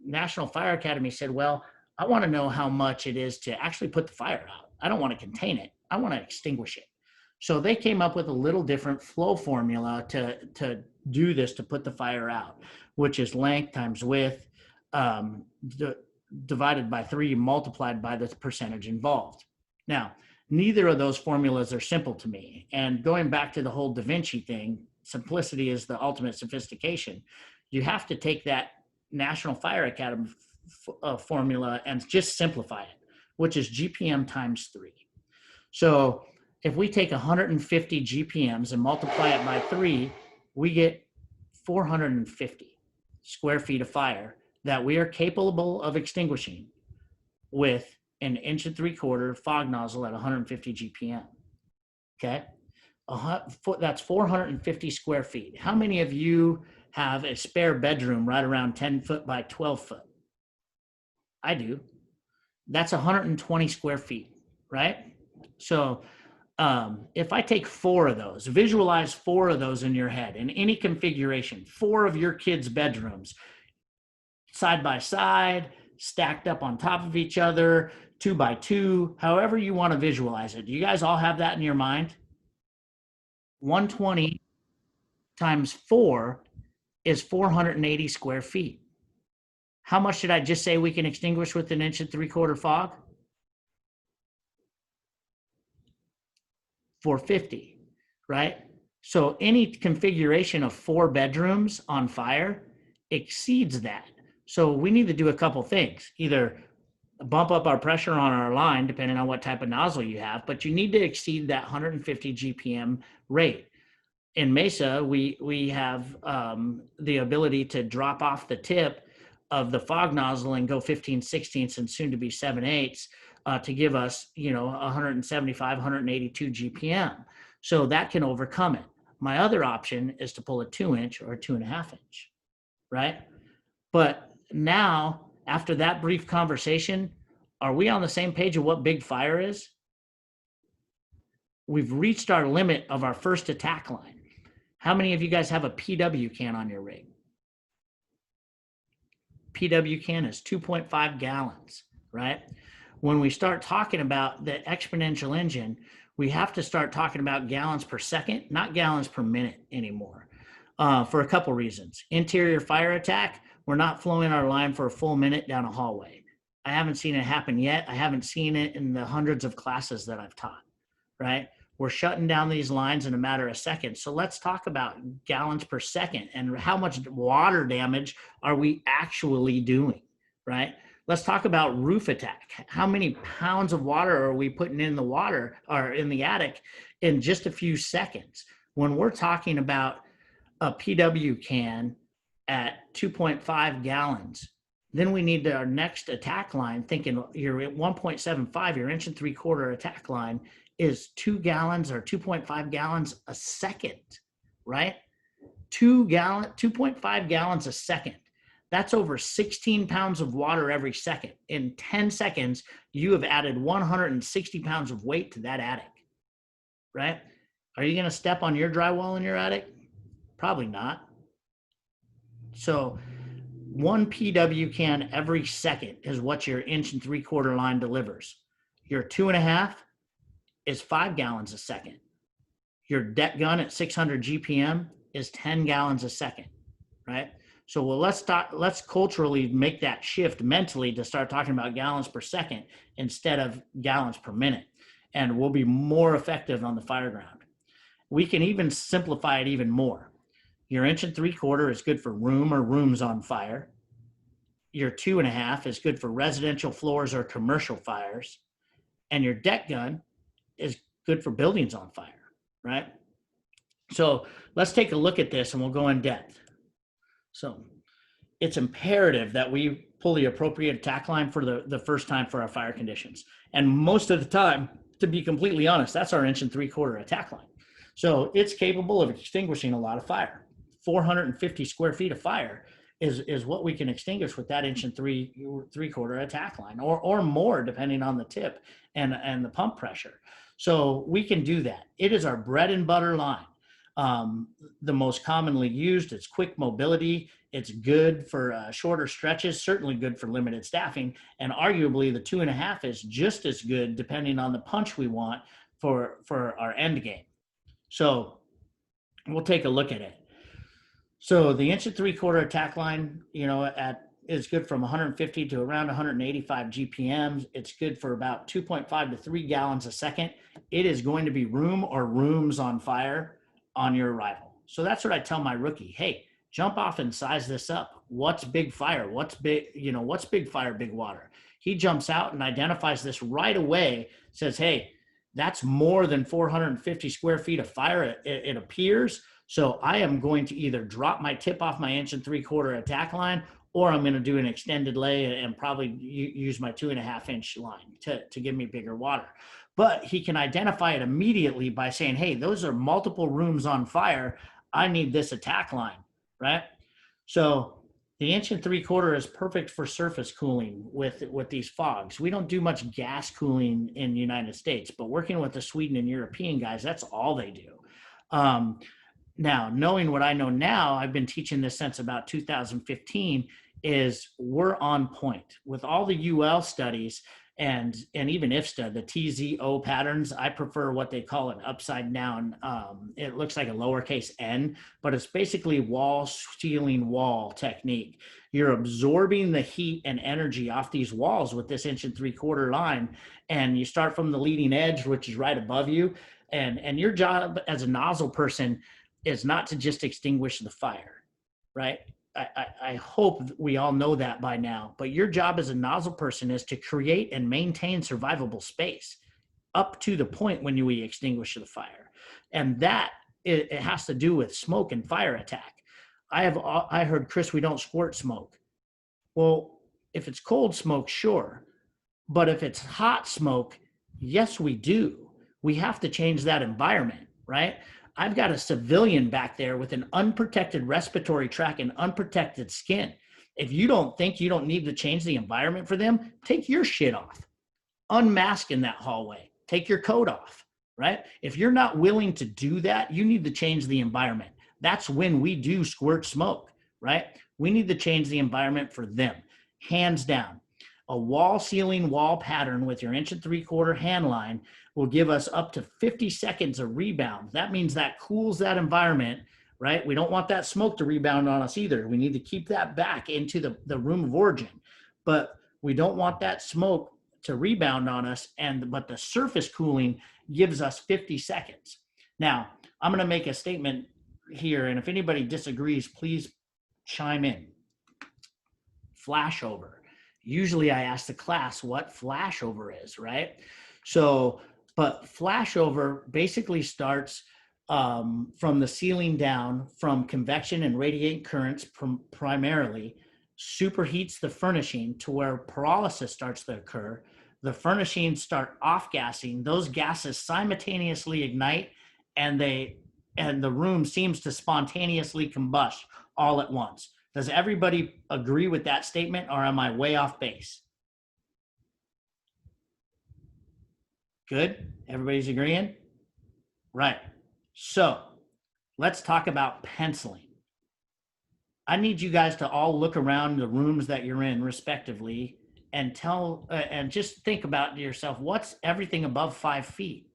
National Fire Academy said, well, I want to know how much it is to actually put the fire out. I don't want to contain it. I want to extinguish it. So they came up with a little different flow formula to do this, to put the fire out, which is length times width, divided by 3 multiplied by the percentage involved. Now, neither of those formulas are simple to me. And going back to the whole Da Vinci thing, simplicity is the ultimate sophistication. You have to take that National Fire Academy formula and just simplify it, which is GPM times 3. So if we take 150 GPMs and multiply it by 3, we get 450 square feet of fire that we are capable of extinguishing with an 1 3/4 fog nozzle at 150 GPM. Okay. That's 450 square feet. How many of you have a spare bedroom right around 10 foot by 12 foot? I do. That's 120 square feet, right? So if I take 4 of those, visualize 4 of those in your head in any configuration, 4 of your kids' bedrooms, side by side, stacked up on top of each other, 2 by 2, however you want to visualize it. Do you guys all have that in your mind? 120 times 4 is 480 square feet. How much did I just say we can extinguish with an 1 3/4 fog? 450, right? So any configuration of 4 bedrooms on fire exceeds that. So we need to do a couple things. Either bump up our pressure on our line, depending on what type of nozzle you have, but you need to exceed that 150 GPM rate. In Mesa, we have the ability to drop off the tip of the fog nozzle and go 15/16 and soon to be 7/8 to give us, 175, 182 GPM. So that can overcome it. My other option is to pull a 2-inch or a 2.5-inch, right? But now, after that brief conversation, are we on the same page of what big fire is? We've reached our limit of our first attack line. How many of you guys have a PW can on your rig? PW can is 2.5 gallons, right? When we start talking about the exponential engine, we have to start talking about gallons per second, not gallons per minute anymore, for a couple reasons. Interior fire attack, we're not flowing our line for a full minute down a hallway. I haven't seen it happen yet. I haven't seen it in the hundreds of classes that I've taught, right? We're shutting down these lines in a matter of seconds. So let's talk about gallons per second and how much water damage are we actually doing, right? Let's talk about roof attack. How many pounds of water are we putting in the water or in the attic in just a few seconds? When we're talking about a PW can at 2.5 gallons, then we need our next attack line, thinking you're at 1.75, your 1.75 inch attack line is 2 gallons or 2.5 gallons a second, right? 2.5 gallons a second. That's over 16 pounds of water every second. In 10 seconds, you have added 160 pounds of weight to that attic, right? Are you going to step on your drywall in your attic? Probably not. So 1 PW can every second is what your 1.75 inch line delivers. Your 2.5 is 5 gallons a second. Your deck gun at 600 GPM is 10 gallons a second, right? So let's culturally make that shift mentally to start talking about gallons per second instead of gallons per minute. And we'll be more effective on the fire ground. We can even simplify it even more. Your 1.75 inch is good for room or rooms on fire. Your 2.5 is good for residential floors or commercial fires. And your deck gun is good for buildings on fire, right? So let's take a look at this and we'll go in depth. So it's imperative that we pull the appropriate attack line for the first time for our fire conditions. And most of the time, to be completely honest, that's our 1.75 inch attack line. So it's capable of extinguishing a lot of fire. 450 square feet of fire is what we can extinguish with that 1.75 inch attack line or more, depending on the tip and the pump pressure. So we can do that. It is our bread and butter line. The most commonly used, it's quick mobility. It's good for shorter stretches, certainly good for limited staffing. And arguably the 2.5 is just as good depending on the punch we want for our end game. So we'll take a look at it. So the 1.75 inch attack line, is good from 150 to around 185 GPMs. It's good for about 2.5 to 3 gallons a second. It is going to be room or rooms on fire on your arrival. So that's what I tell my rookie. Hey, jump off and size this up. What's big fire? What's big fire, big water? He jumps out and identifies this right away, says, hey, that's more than 450 square feet of fire, it appears. So I am going to either drop my tip off my 1.75 inch attack line, or I'm going to do an extended lay and probably use my 2.5 inch line to give me bigger water. But he can identify it immediately by saying, hey, those are multiple rooms on fire. I need this attack line, right? So the 1.75 inch is perfect for surface cooling with these fogs. We don't do much gas cooling in the United States, but working with the Sweden and European guys, that's all they do. Now, knowing what I know now, I've been teaching this since about 2015, is we're on point. With all the UL studies and even IFSTA, the TZO patterns, I prefer what they call an upside down. It looks like a lowercase n, but it's basically wall ceiling wall technique. You're absorbing the heat and energy off these walls with this 1.75 inch line, and you start from the leading edge, which is right above you. And your job as a nozzle person is not to just extinguish the fire, right? I hope we all know that by now, but your job as a nozzle person is to create and maintain survivable space up to the point when we extinguish the fire. And that it has to do with smoke and fire attack. I heard, Chris, we don't squirt smoke. Well, if it's cold smoke, sure. But if it's hot smoke, yes, we do. We have to change that environment, right? I've got a civilian back there with an unprotected respiratory tract and unprotected skin. If you don't think you don't need to change the environment for them, take your shit off. Unmask in that hallway. Take your coat off, right? If you're not willing to do that, you need to change the environment. That's when we do squirt smoke, right? We need to change the environment for them, hands down. A wall ceiling wall pattern with your 1 3/4 hand line will give us up to 50 seconds of rebound. That means that cools that environment, right? We don't want that smoke to rebound on us either. We need to keep that back into the room of origin, but we don't want that smoke to rebound on us. But the surface cooling gives us 50 seconds. Now, I'm going to make a statement here, and if anybody disagrees, please chime in. Flashover. Usually I ask the class what flashover is, right? So, but flashover basically starts from the ceiling down, from convection and radiant currents primarily, superheats the furnishing to where pyrolysis starts to occur. The furnishings start off-gassing. Those gases simultaneously ignite, and the room seems to spontaneously combust all at once. Does everybody agree with that statement, or am I way off base? Good? Everybody's agreeing? Right. So let's talk about penciling. I need you guys to all look around the rooms that you're in respectively and and just think about yourself, what's everything above 5 feet?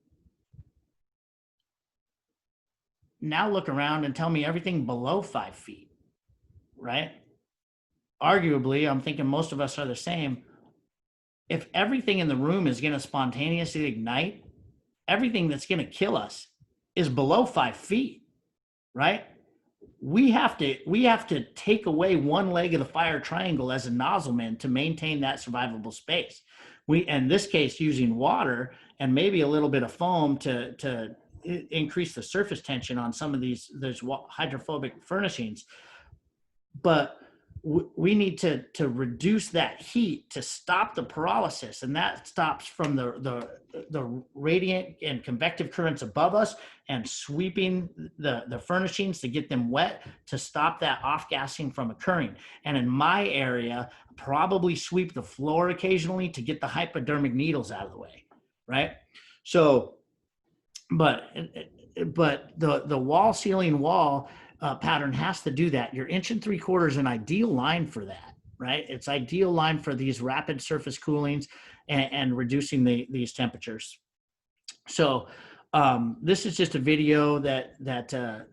Now look around and tell me everything below 5 feet. Right? Arguably, I'm thinking most of us are the same. If everything in the room is going to spontaneously ignite, everything that's going to kill us is below 5 feet, right? We have to take away one leg of the fire triangle as a nozzleman to maintain that survivable space. We, in this case, using water and maybe a little bit of foam to increase the surface tension on some of these hydrophobic furnishings. But we need to reduce that heat to stop the pyrolysis, and that stops from the radiant and convective currents above us and sweeping the furnishings to get them wet to stop that off-gassing from occurring. And in my area, probably sweep the floor occasionally to get the hypodermic needles out of the way, right? So, but the wall ceiling wall pattern has to do that. Your 1 3/4 is an ideal line for that, right? It's ideal line for these rapid surface coolings and reducing these temperatures. So this is just a video that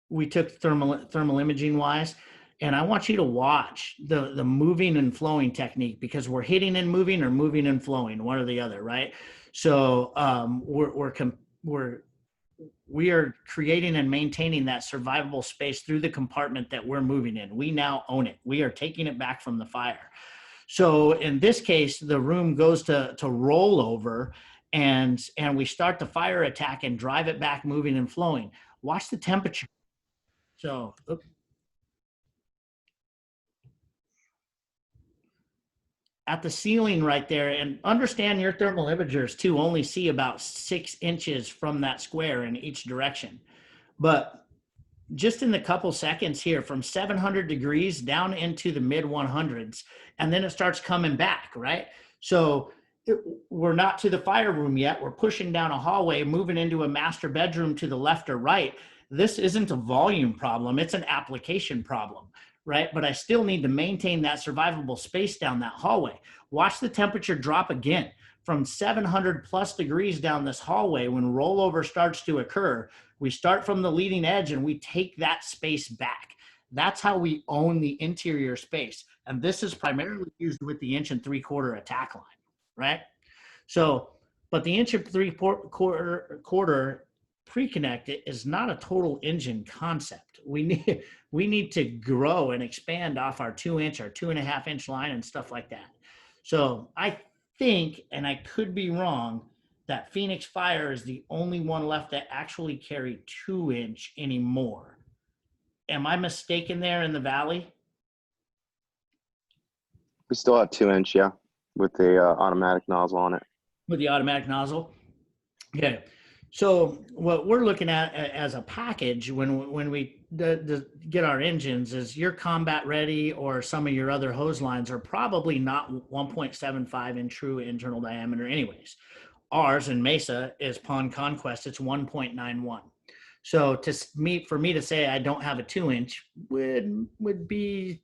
we took thermal imaging wise, and I want you to watch the moving and flowing technique, because we're hitting and moving or moving and flowing, one or the other, right? So we are creating and maintaining that survivable space through the compartment that we're moving in. We now own it. We are taking it back from the fire. So in this case, the room goes to roll over, and we start the fire attack and drive it back, moving and flowing. Watch the temperature. So at the ceiling right there, and understand your thermal imagers too only see about 6 inches from that square in each direction. But just in the couple seconds here, from 700 degrees down into the mid 100s, and then it starts coming back, right? So we're not to the fire room yet. We're pushing down a hallway, moving into a master bedroom to the left or right. This isn't a volume problem. It's an application problem, right? But I still need to maintain that survivable space down that hallway. Watch the temperature drop again from 700 plus degrees down this hallway. When rollover starts to occur, we start from the leading edge and we take that space back. That's how we own the interior space. And this is primarily used with the 1 3/4 attack line, right? So, but the 1 3/4 pre-connect is not a total engine concept. We need to grow and expand off our 2-inch or 2.5-inch line and stuff like that. So I think, and I could be wrong, that Phoenix Fire is the only one left that actually carry 2-inch anymore. Am I mistaken there in the Valley? We still have 2-inch, yeah, with the automatic nozzle on it. With the automatic nozzle? Okay. So what we're looking at as a package when we get our engines is your combat ready or some of your other hose lines are probably not 1.75 in true internal diameter anyways. Ours in Mesa is Pond Conquest. It's 1.91. So for me to say I don't have a 2-inch would be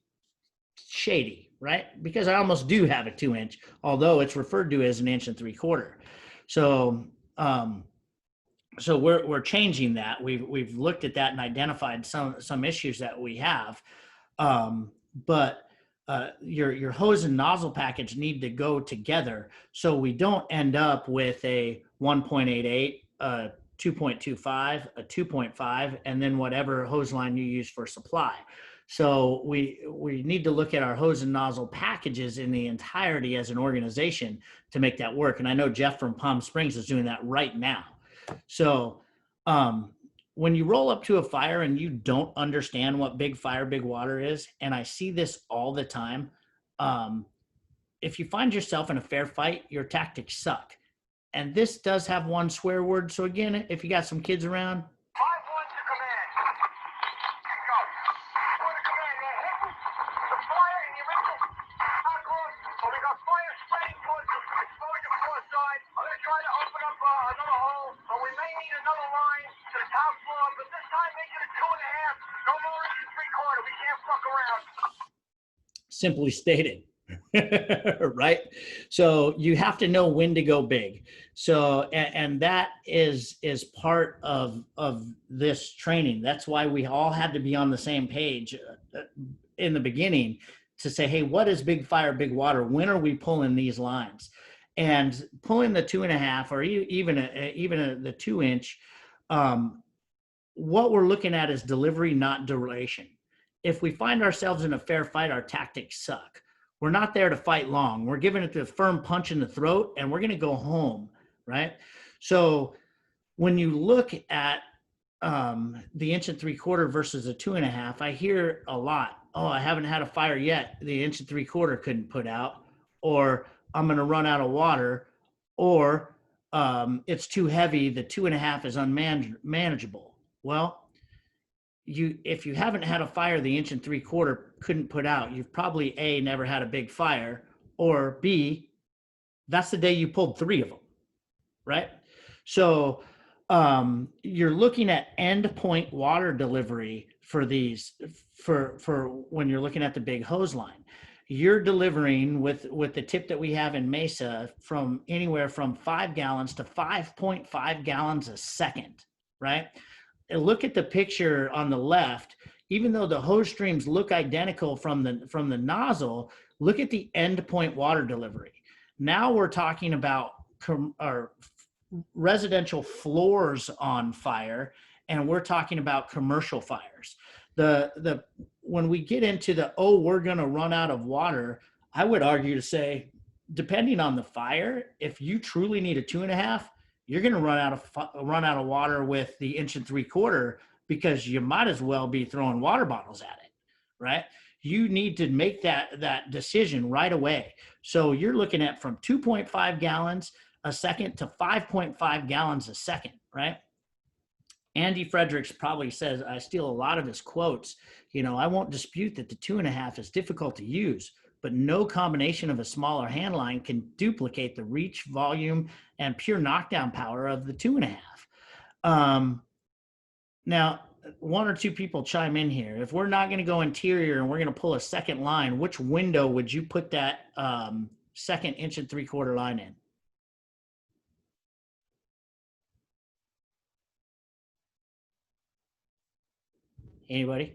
shady, right? Because I almost do have a 2-inch, although it's referred to as 1 3/4 inch. So so we're changing that. We've looked at that and identified some issues that we have, but your hose and nozzle package need to go together so we don't end up with a 1.88, a 2.25, a 2.5, and then whatever hose line you use for supply. So we need to look at our hose and nozzle packages in the entirety as an organization to make that work. And I know Jeff from Palm Springs is doing that right now. So when you roll up to a fire and you don't understand what big fire, big water is, and I see this all the time, if you find yourself in a fair fight, your tactics suck. And this does have one swear word. So again, if you got some kids around, 5-1 to command. Go. Order command. They're hitting the fire in the original across. So we got fire spreading towards the exposure floor side. I'm going to try to open up another hole, but we may need another line to the top floor. But this time, make it a 2.5. No more 1 3/4. We can't fuck around. simply stated. Right? So you have to know when to go big. So, and that is part of this training. That's why we all had to be on the same page in the beginning to say, hey, what is big fire, big water? When are we pulling these lines? And pulling the 2.5 or even the 2-inch, what we're looking at is delivery, not duration. If we find ourselves in a fair fight, our tactics suck. We're not there to fight long. We're giving it the firm punch in the throat and we're going to go home, right? So when you look at the 1 3/4 versus a 2.5, I hear a lot, oh, I haven't had a fire yet. The 1 3/4 couldn't put out, or I'm going to run out of water, or it's too heavy. The 2.5 is unmanageable. Well, if you haven't had a fire the 1 3/4 couldn't put out, you've probably A, never had a big fire, or B, that's the day you pulled 3 of them, right? So you're looking at end point water delivery for these, for when you're looking at the big hose line. You're delivering with the tip that we have in Mesa from anywhere from 5 gallons to 5.5 gallons a second, right? And look at the picture on the left. Even though the hose streams look identical from the nozzle, look at the end point water delivery. Now we're talking about our residential floors on fire, and we're talking about commercial fires. When we get into we're going to run out of water, I would argue to say, depending on the fire, if you truly need a 2.5, you're going to run out of water with the 1 3/4 because you might as well be throwing water bottles at it, right? You need to make that decision right away. So you're looking at from 2.5 gallons a second to 5.5 gallons a second, right? Andy Fredericks probably says, I steal a lot of his quotes, I won't dispute that the 2.5 is difficult to use, but no combination of a smaller hand line can duplicate the reach, volume, and pure knockdown power of the 2.5. Now, 1 or 2 people chime in here. If we're not going to go interior and we're going to pull a second line, which window would you put that second 1 3/4 line in? Anybody?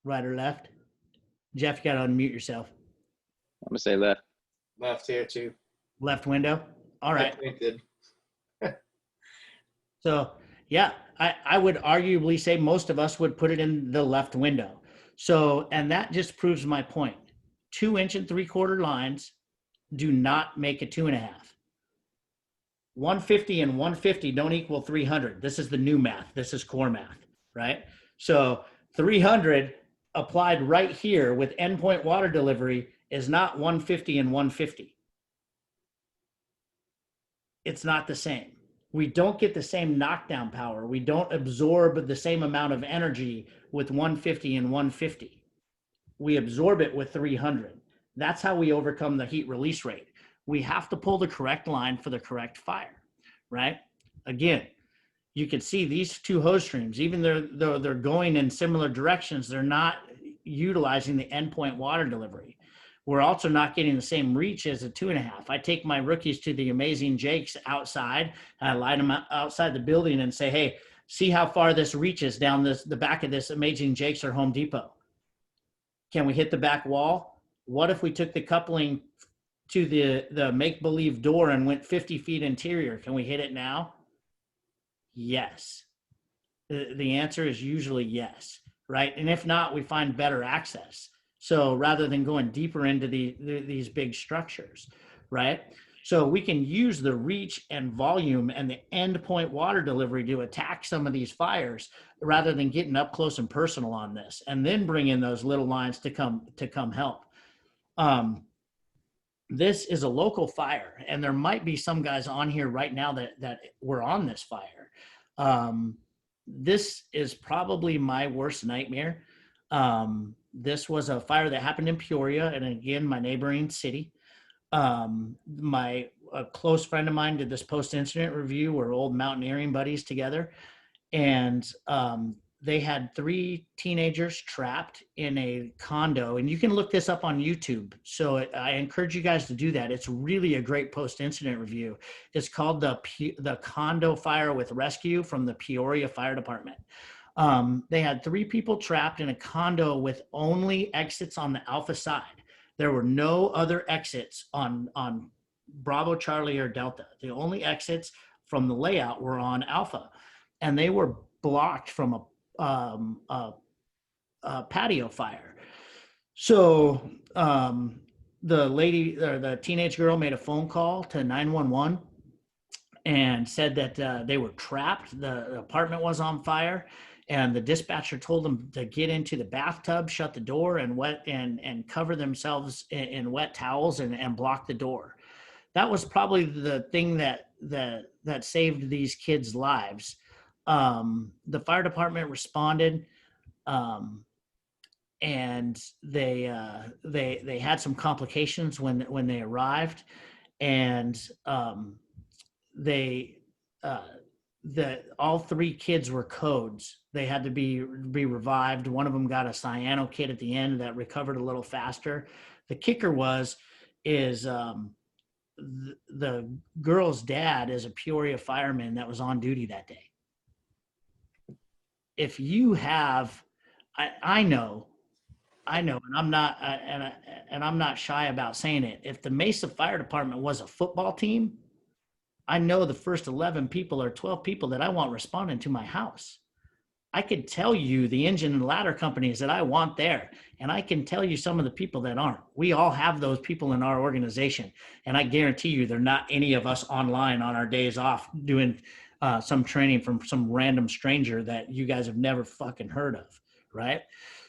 Right or left? Jeff, you got to unmute yourself. I'm gonna say left. Left here too. Left window? All right. Painted. So yeah, I would arguably say most of us would put it in the left window. So, and that just proves my point. 2 inch and 3/4 lines do not make a 2.5. 150 and 150 don't equal 300. This is the new math. This is core math, right? So 300 applied right here with endpoint water delivery is not 150 and 150. It's not the same. We don't get the same knockdown power. We don't absorb the same amount of energy with 150 and 150. We absorb it with 300. That's how we overcome the heat release rate. We have to pull the correct line for the correct fire, right? Again, you can see these two hose streams, even though they're going in similar directions, they're not utilizing the endpoint water delivery. We're also not getting the same reach as a 2.5. I take my rookies to the Amazing Jakes outside. I light them outside the building and say, hey, see how far this reaches down the back of this Amazing Jakes or Home Depot. Can we hit the back wall? What if we took the coupling to the make-believe door and went 50 feet interior? Can we hit it now? Yes. The answer is usually yes, right? And if not, we find better access. So rather than going deeper into these big structures, right? So we can use the reach and volume and the endpoint water delivery to attack some of these fires rather than getting up close and personal on this, and then bring in those little lines to come help. This is a local fire, and there might be some guys on here right now that were on this fire. This is probably my worst nightmare. This was a fire that happened in Peoria, and again, my neighboring city. A close friend of mine did this post-incident review. We're old mountaineering buddies together, and they had 3 teenagers trapped in a condo, and you can look this up on YouTube. So I encourage you guys to do that. It's really a great post-incident review. It's called the Condo Fire with Rescue from the Peoria Fire Department. They had 3 people trapped in a condo with only exits on the Alpha side. There were no other exits on Bravo, Charlie, or Delta. The only exits from the layout were on Alpha, and they were blocked from a patio fire. So the lady or the teenage girl made a phone call to 911 and said that they were trapped. The apartment was on fire, and the dispatcher told them to get into the bathtub, shut the door, and cover themselves in wet towels and block the door. That was probably the thing that saved these kids' lives. The fire department responded, and they had some complications when they arrived, and all 3 kids were codes. They had to be revived. One of them got a cyano kit at the end that recovered a little faster. The kicker is the girl's dad is a Peoria fireman that was on duty that day. If you have, I know, and I'm not, and I'm not shy about saying it. If the Mesa Fire Department was a football team, I know the first 11 people or 12 people that I want responding to my house. I could tell you the engine and ladder companies that I want there, and I can tell you some of the people that aren't. We all have those people in our organization, and I guarantee you they're not any of us online on our days off doing some training from some random stranger that you guys have never fucking heard of, right?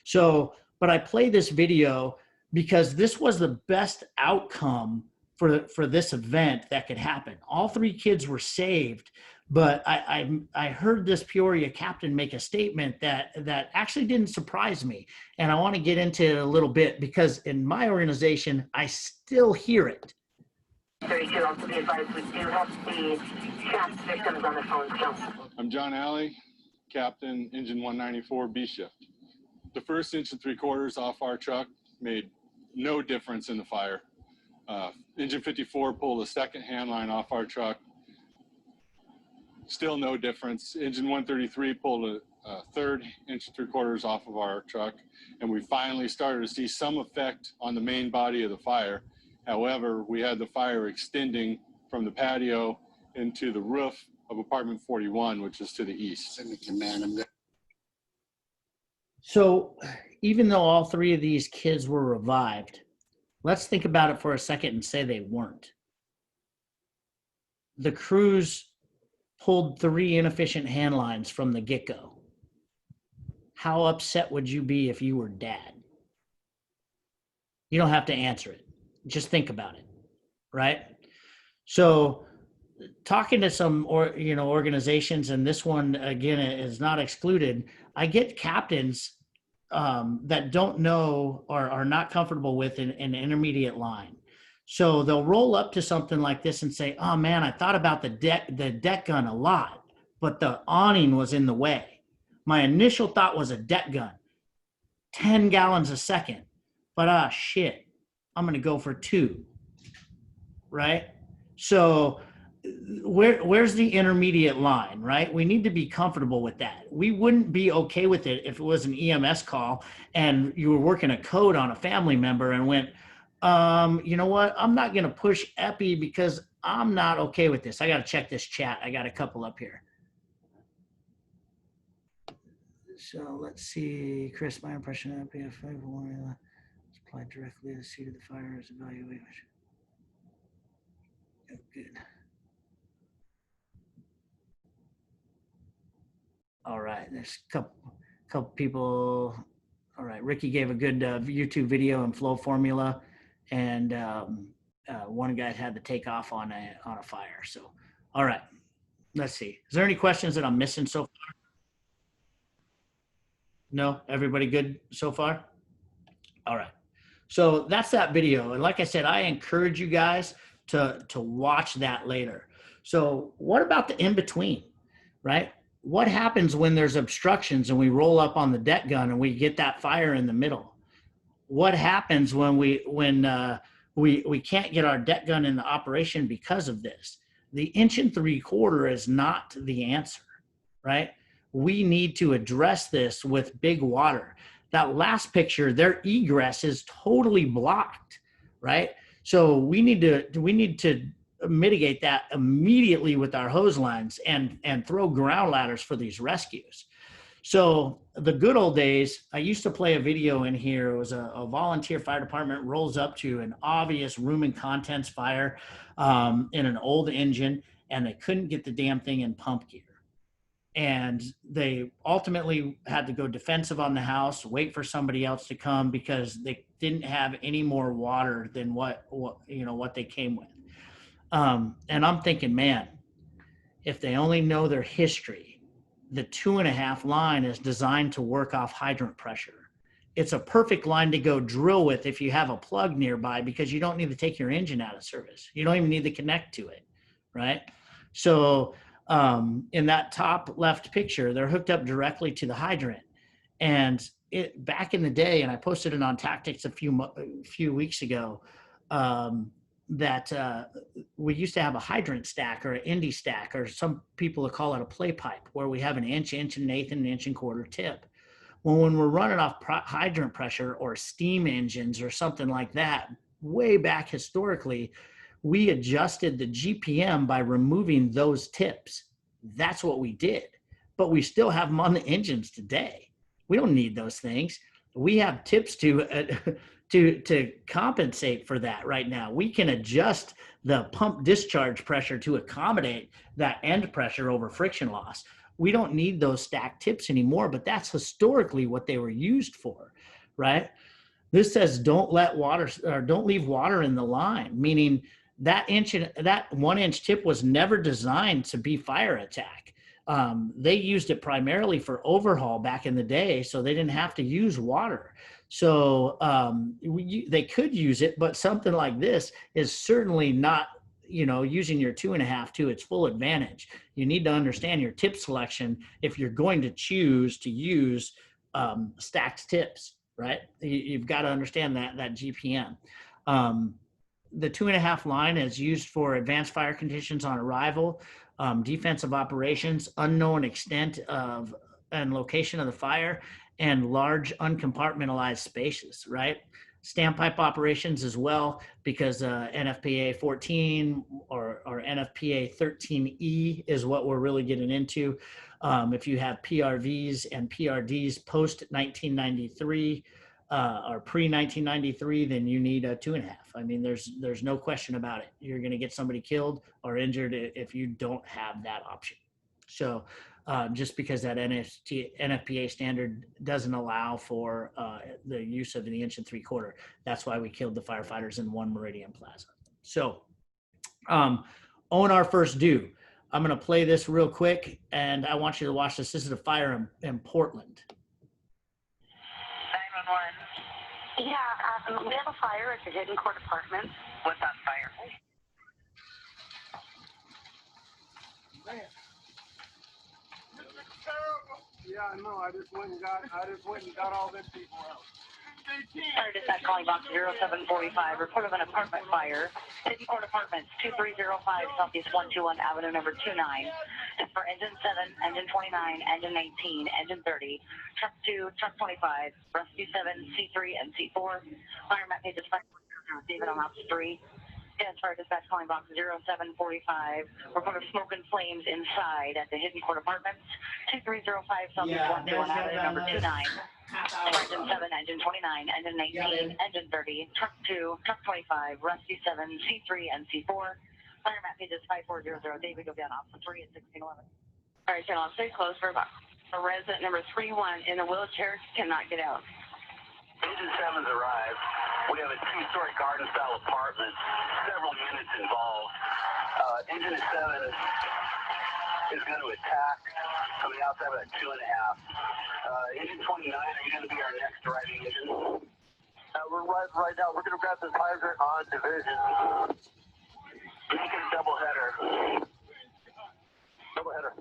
So, but I play this video because this was the best outcome for this event that could happen. All 3 kids were saved, but I heard this Peoria captain make a statement that actually didn't surprise me, and I want to get into it a little bit because in my organization I still hear it. 32, also be advised, we do have the trapped victims on the phone still. I'm John Alley, Captain, Engine 194, B shift. The first 1 3/4 off our truck made no difference in the fire. Engine 54 pulled a second hand line off our truck. Still no difference. Engine 133 pulled a third 1 3/4 off of our truck, and we finally started to see some effect on the main body of the fire. However, we had the fire extending from the patio into the roof of apartment 41, which is to the east. So even though all three of these kids were revived, let's think about it for a second and say they weren't. The crews pulled 3 inefficient hand lines from the get-go. How upset would you be if you were dad? You don't have to answer it. Just think about it, right? So talking to some organizations, and this one again is not excluded, I get captains that don't know or are not comfortable with an intermediate line. So they'll roll up to something like this and say, oh man, I thought about the deck gun a lot, but the awning was in the way. My initial thought was a deck gun, 10 gallons a second, but shit, I'm going to go for 2, right? So where's the intermediate line, right? We need to be comfortable with that. We wouldn't be okay with it if it was an EMS call and you were working a code on a family member and went, you know what? I'm not going to push epi because I'm not okay with this. I got to check this chat. I got a couple up here. So let's see, Chris, my impression of epi, if I want to apply directly to the seat of the fire as evaluation. Oh, good. All right, there's a couple people. All right, Ricky gave a good YouTube video and flow formula, and one guy had to take off on a fire. So, all right, let's see. Is there any questions that I'm missing so far? No, everybody good so far? All right. So that's that video. And like I said, I encourage you guys to watch that later. So what about the in-between, right? What happens when there's obstructions and we roll up on the deck gun and we get that fire in the middle? What happens when we can't get our deck gun into operation because of this? The 1 3/4 is not the answer, right? We need to address this with big water. That last picture, their egress is totally blocked, right? So we need to mitigate that immediately with our hose lines and throw ground ladders for these rescues. So the good old days, I used to play a video in here. It was a volunteer fire department rolls up to an obvious room and contents fire in an old engine, and they couldn't get the damn thing in pump gear. And they ultimately had to go defensive on the house, wait for somebody else to come because they didn't have any more water than what they came with. And I'm thinking, man, if they only know their history, the 2.5 line is designed to work off hydrant pressure. It's a perfect line to go drill with if you have a plug nearby because you don't need to take your engine out of service. You don't even need to connect to it, right? So in that top left picture, they're hooked up directly to the hydrant. And back in the day, and I posted it on Tactics a few weeks ago, that we used to have a hydrant stack or an Indy stack, or some people call it a play pipe, where we have an inch and 1/8 and an 1 1/4 tip. Well, when we're running off hydrant pressure or steam engines or something like that, way back historically, we adjusted the GPM by removing those tips. That's what we did. But we still have them on the engines today. We don't need those things. We have tips to compensate for that right now. We can adjust the pump discharge pressure to accommodate that end pressure over friction loss. We don't need those stacked tips anymore, but that's historically what they were used for, right? This says don't leave water in the line, meaning that 1 inch tip was never designed to be fire attack. They used it primarily for overhaul back in the day, so they didn't have to use water. So they could use it, but something like this is certainly not, using your 2.5 to its full advantage. You need to understand your tip selection if you're going to choose to use stacked tips, right? You've got to understand that GPM. The 2.5 line is used for advanced fire conditions on arrival, defensive operations, unknown extent of and location of the fire, and large uncompartmentalized spaces, right? standpipe operations as well, because NFPA 14 or NFPA 13E is what we're really getting into. If you have PRVs and PRDs post 1993 or pre 1993, then you need a 2.5. I mean, there's no question about it. You're going to get somebody killed or injured if you don't have that option. So just because that NFPA standard doesn't allow for the use of the 1 3/4. That's why we killed the firefighters in one Meridian Plaza. So own our first do. I'm going to play this real quick, and I want you to watch this. This is a fire in Portland. 911. Yeah, we have a fire at the Hidden Court Apartments. What's on fire? Man. This is terrible. Yeah, I know. I just went and got all them people out. Sorry, dispatch calling box 0745. Report of an apartment fire. Hidden Court Apartments, 2305 Southeast 121 Avenue number 29. It's for engine 7, engine 29, engine 19, engine 30, truck 2, truck 25, rescue 7, C3, and C4. Fire map pages 540, David on ops 3. Yes, for dispatch calling box 0745. Report of smoke and flames inside at the Hidden Court Apartments, 2305 Southeast 121 Avenue number 29. Engine 7, engine 29, engine 19, engine 30, truck 2, truck 25, rescue 7, C3, and C4. Fire map pages 5400. David, you'll be on option 3 at 1611. All right, channel, stay close for about a resident number 31 in a wheelchair cannot get out. Engine 7's arrived. We have a 2-story garden-style apartment, several units involved. Engine 7 is going to attack coming outside with a 2.5. Engine 29, are you going to be our next driving engine? We're right now. We're going to grab this hydrant on division. Make it a double header. Double header.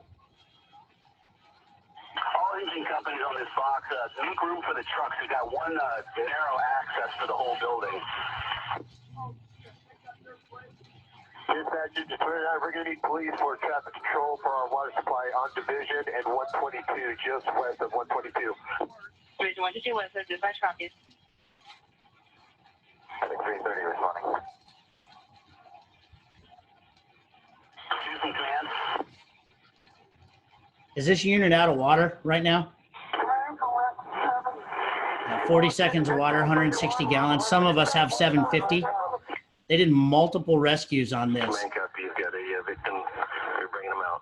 All engine companies on this box, make room for the trucks. We've got one narrow access for the whole building. Dispatch, engine 29, we're going to need police for traffic control for our water supply on division and 122, just west of 122. Division 122 west of dispatch copies. I think 330 responding. Houston command. Is this unit out of water right now? 40 seconds of water, 160 gallons. Some of us have 750. They did multiple rescues on this. Mancuff, you've got a victim. You're bringing them out.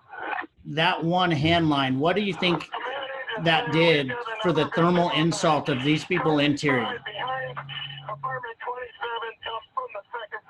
That one hand line, what do you think that did for the thermal insult of these people interior? Apartment 27 up from the second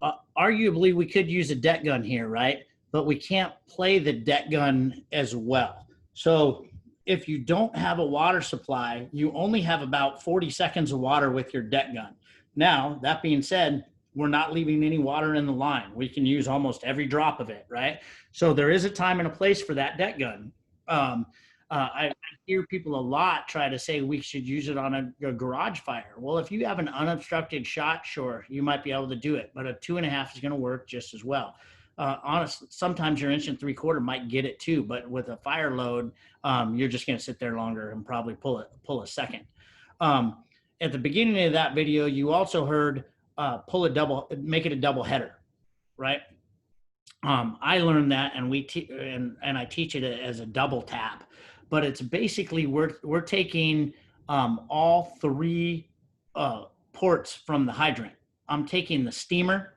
floor. Arguably, we could use a deck gun here, right? But we can't play the deck gun as well. So if you don't have a water supply, you only have about 40 seconds of water with your deck gun. Now, that being said, we're not leaving any water in the line. We can use almost every drop of it, right? So there is a time and a place for that deck gun. I hear people a lot try to say we should use it on a garage fire. Well, if you have an unobstructed shot, sure, you might be able to do it, but a 2.5 is going to work just as well. Honestly, sometimes your 1 3/4 might get it too, but with a fire load, you're just going to sit there longer and probably pull a second. At the beginning of that video, you also heard make it a double header, right? I learned that, and I teach it as a double tap, but it's basically we're taking all 3 ports from the hydrant. I'm taking the steamer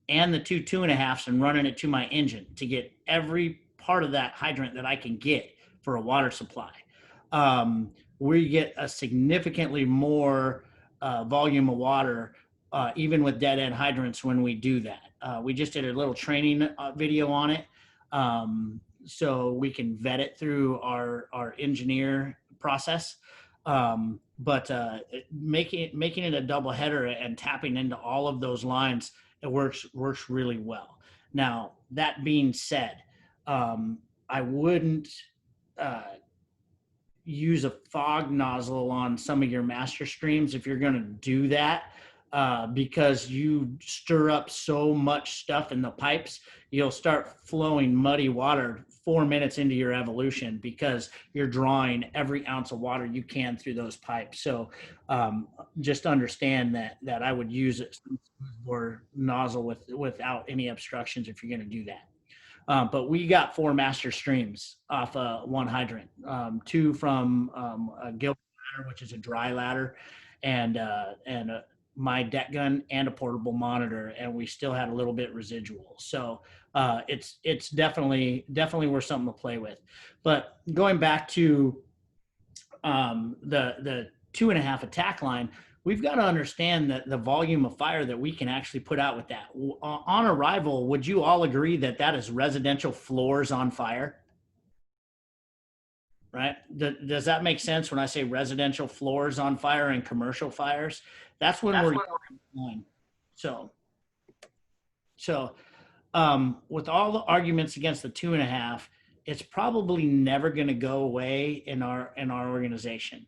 and the 2 2.5s and running it to my engine to get every part of that hydrant that I can get for a water supply. We get a significantly more volume of water, even with dead end hydrants when we do that. We just did a little training video on it, so we can vet it through our engineer process. But making it a double header and tapping into all of those lines, it works really well. Now, that being said, I wouldn't use a fog nozzle on some of your master streams if you're going to do that, because you stir up so much stuff in the pipes, you'll start flowing muddy water 4 minutes into your evolution because you're drawing every ounce of water you can through those pipes. So just understand that I would use it or nozzle without any obstructions if you're going to do that. But we got 4 master streams off one hydrant, 2 from a gill ladder, which is a dry ladder, and my deck gun and a portable monitor, and we still had a little bit residual. So it's definitely worth something to play with. But going back to the 2.5 attack line, we've got to understand that the volume of fire that we can actually put out with that. On arrival, would you all agree that that is residential floors on fire? Right? Does that make sense when I say residential floors on fire and commercial fires? That's when we're on. So with all the arguments against the 2.5, it's probably never going to go away in our organization.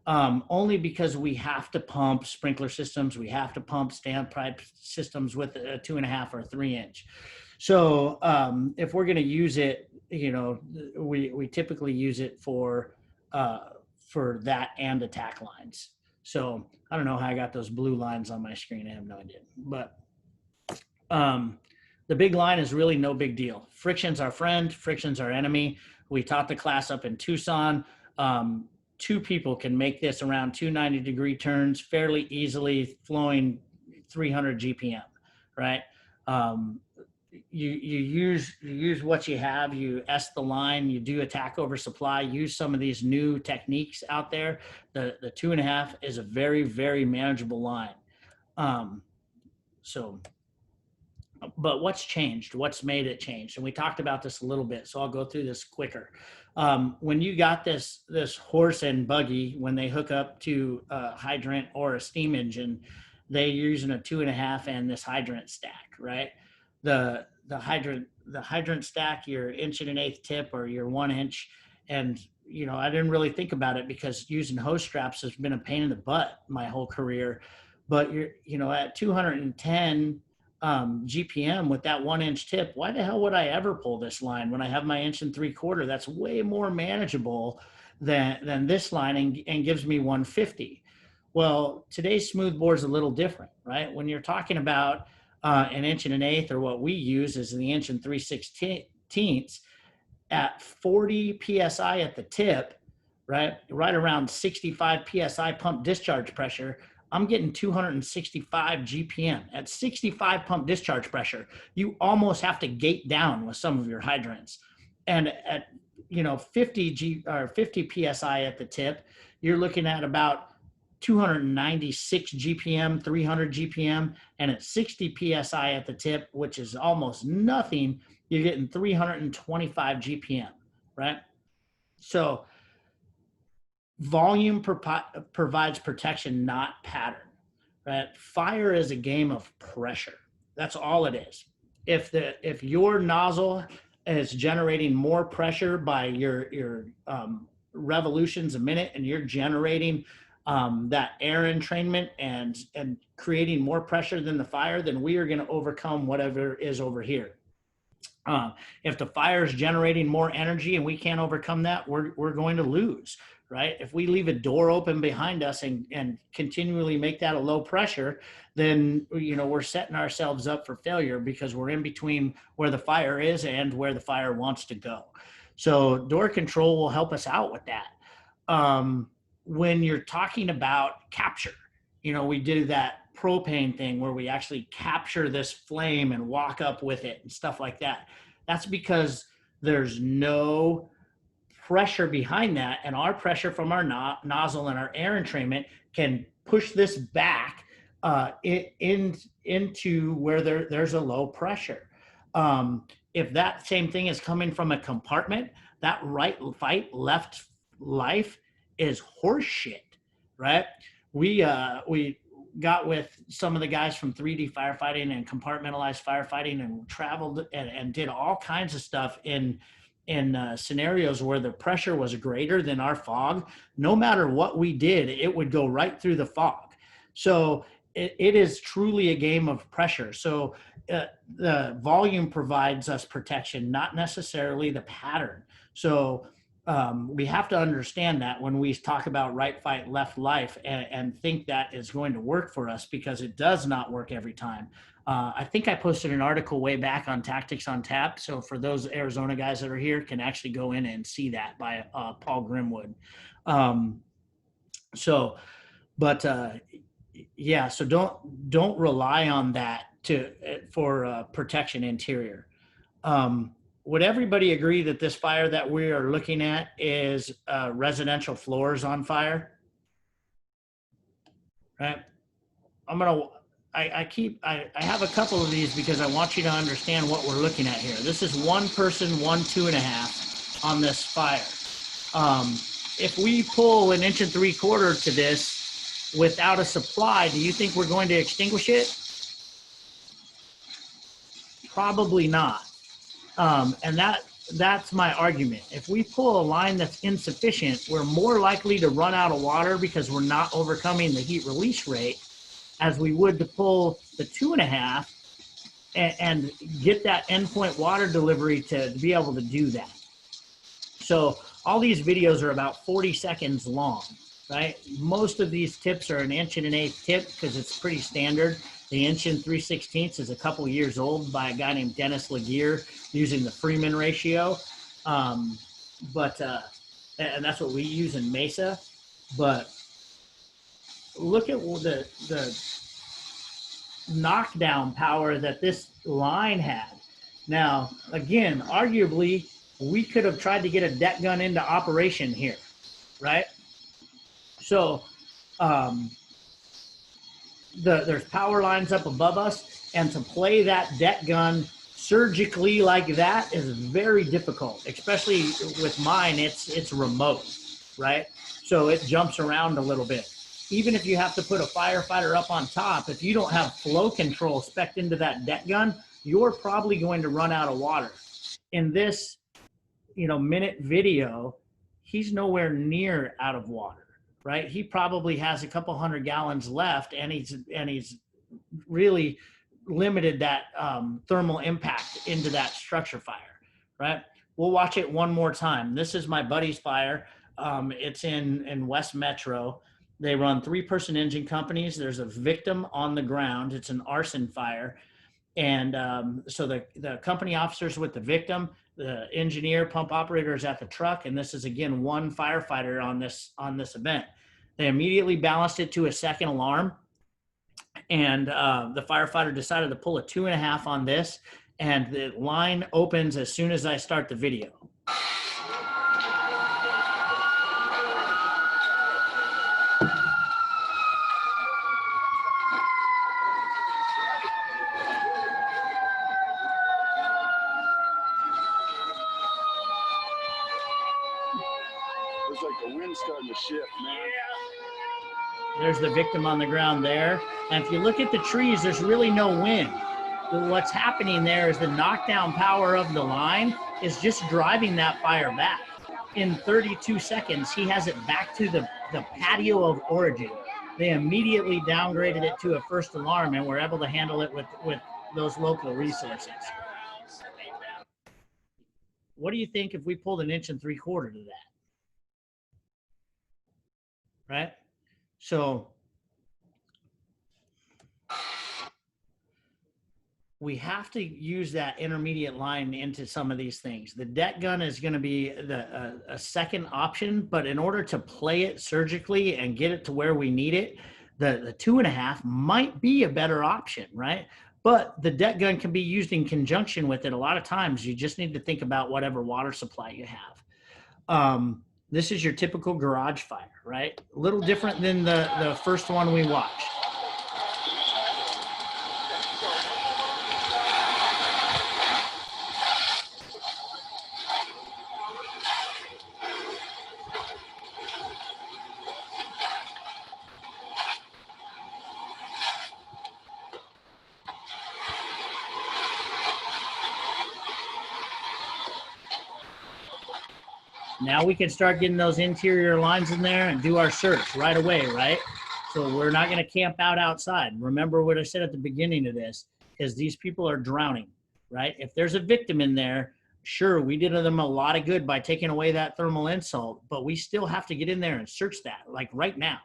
Only because we have to pump sprinkler systems, we have to pump standpipe systems with a 2.5 or 3 inch. So if we're going to use it, we typically use it for that and attack lines. So I don't know how I got those blue lines on my screen. I have no idea. But the big line is really no big deal. Friction's our friend. Friction's our enemy. We taught the class up in Tucson. 2 people can make this around 290-degree turns fairly easily, flowing 300 GPM, right? You use what you have, you S the line, you do attack over supply, use some of these new techniques out there. The 2.5 is a very, very manageable line. But what's changed? What's made it change? And we talked about this a little bit, so I'll go through this quicker. When you got this horse and buggy, when they hook up to a hydrant or a steam engine, they're using a 2.5 and this hydrant stack, right? The hydrant stack, your 1.1/8 tip or your 1 inch, and I didn't really think about it because using hose straps has been a pain in the butt my whole career. But you're at 210 GPM with that 1 inch tip, why the hell would I ever pull this line when I have my 1 3/4? That's way more manageable than this line and gives me 150. Well, today's smoothbore is a little different, right? When you're talking about an 1.1/8, or what we use is the 1 3/16 at 40 PSI at the tip, right around 65 PSI pump discharge pressure, I'm getting 265 GPM. At 65 pump discharge pressure, you almost have to gate down with some of your hydrants. And at 50 PSI at the tip, you're looking at about 296 GPM, 300 GPM, and at 60 PSI at the tip, which is almost nothing, you're getting 325 GPM, right? So volume provides protection, not pattern, right? Fire is a game of pressure. That's all it is. If your nozzle is generating more pressure by your revolutions a minute, and you're generating that air entrainment and creating more pressure than the fire, then we are going to overcome whatever is over here. If the fire is generating more energy and we can't overcome that, we're going to lose, right? If we leave a door open behind us and continually make that a low pressure, then we're setting ourselves up for failure because we're in between where the fire is and where the fire wants to go. So door control will help us out with that. When you're talking about capture, we do that propane thing where we actually capture this flame and walk up with it and stuff like that. That's because there's no pressure behind that, and our pressure from our nozzle and our air entrainment can push this back into where there's a low pressure. If that same thing is coming from a compartment, that right fight left life is horse shit, right? We got with some of the guys from 3D firefighting and compartmentalized firefighting and traveled and did all kinds of stuff in scenarios where the pressure was greater than our fog. No matter what we did, it would go right through the fog. So it is truly a game of pressure. So the volume provides us protection, not necessarily the pattern. So we have to understand that when we talk about right fight, left life, and think that is going to work for us, because it does not work every time. I think I posted an article way back on Tactics on Tap. So for those Arizona guys that are here, can actually go in and see that by Paul Grimwood. Yeah, so don't rely on that for protection interior. Would everybody agree that this fire that we are looking at is residential floors on fire? Right. I have a couple of these because I want you to understand what we're looking at here. This is one person, 1.5 on this fire. If we pull 1 3/4 to this without a supply, do you think we're going to extinguish it? Probably not. And that's my argument. If we pull a line that's insufficient, we're more likely to run out of water because we're not overcoming the heat release rate as we would to pull the 2.5 and get that endpoint water delivery to be able to do that. So all these videos are about 40 seconds long, right? Most of these tips are 1 1/8 tip because it's pretty standard. The 1 3/16 is a couple years old by a guy named Dennis Laguerre using the Freeman ratio. And that's what we use in Mesa. But look at the knockdown power that this line had. Now, again, arguably, we could have tried to get a deck gun into operation here, right? So there's power lines up above us, and to play that deck gun surgically like that is very difficult, especially with mine. It's remote, right? So it jumps around a little bit. Even if you have to put a firefighter up on top, if you don't have flow control spec'd into that deck gun, you're probably going to run out of water. In this, minute video, he's nowhere near out of water, right? He probably has a couple 100 gallons left, and he's really limited that thermal impact into that structure fire, right? We'll watch it one more time. This is my buddy's fire. It's in West Metro. They run 3-person engine companies. There's a victim on the ground. It's an arson fire. And so the company officers with the victim, the engineer, pump operator is at the truck. And this is, again, one firefighter on this event. They immediately balanced it to a second alarm. And the firefighter decided to pull a 2.5 on this. And the line opens as soon as I start the video. It's like the wind's starting to shift, man. There's the victim on the ground there. And if you look at the trees, there's really no wind. What's happening there is the knockdown power of the line is just driving that fire back. In 32 seconds, he has it back to the patio of origin. They immediately downgraded it to a first alarm and were able to handle it with those local resources. What do you think if we pulled 1 3/4 to that? Right? So we have to use that intermediate line into some of these things. The deck gun is going to be a second option, but in order to play it surgically and get it to where we need it, the 2.5 might be a better option, right? But the deck gun can be used in conjunction with it. A lot of times you just need to think about whatever water supply you have. This is your typical garage fire, right? A little different than the first one we watched. Now we can start getting those interior lines in there and do our search right away, right? So we're not going to camp out outside. Remember what I said at the beginning of this, is these people are drowning, right? If there's a victim in there, sure, we did them a lot of good by taking away that thermal insult, but we still have to get in there and search that, like right now.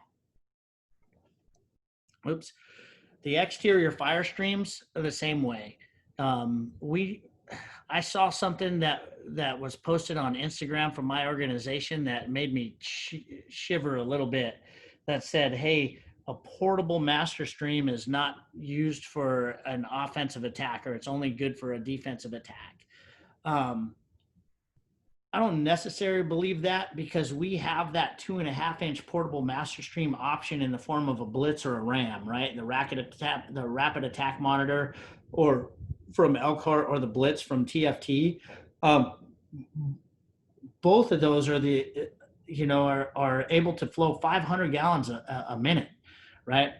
Oops. The exterior fire streams are the same way. I saw something that was posted on Instagram from my organization that made me shiver a little bit. That said, hey, a portable master stream is not used for an offensive attack, or it's only good for a defensive attack. I don't necessarily believe that, because we have that 2.5-inch portable master stream option in the form of a Blitz or a RAM, right? The rapid attack monitor, or from Elkhart, or the Blitz from TFT. Both of those are are able to flow 500 gallons a minute, right?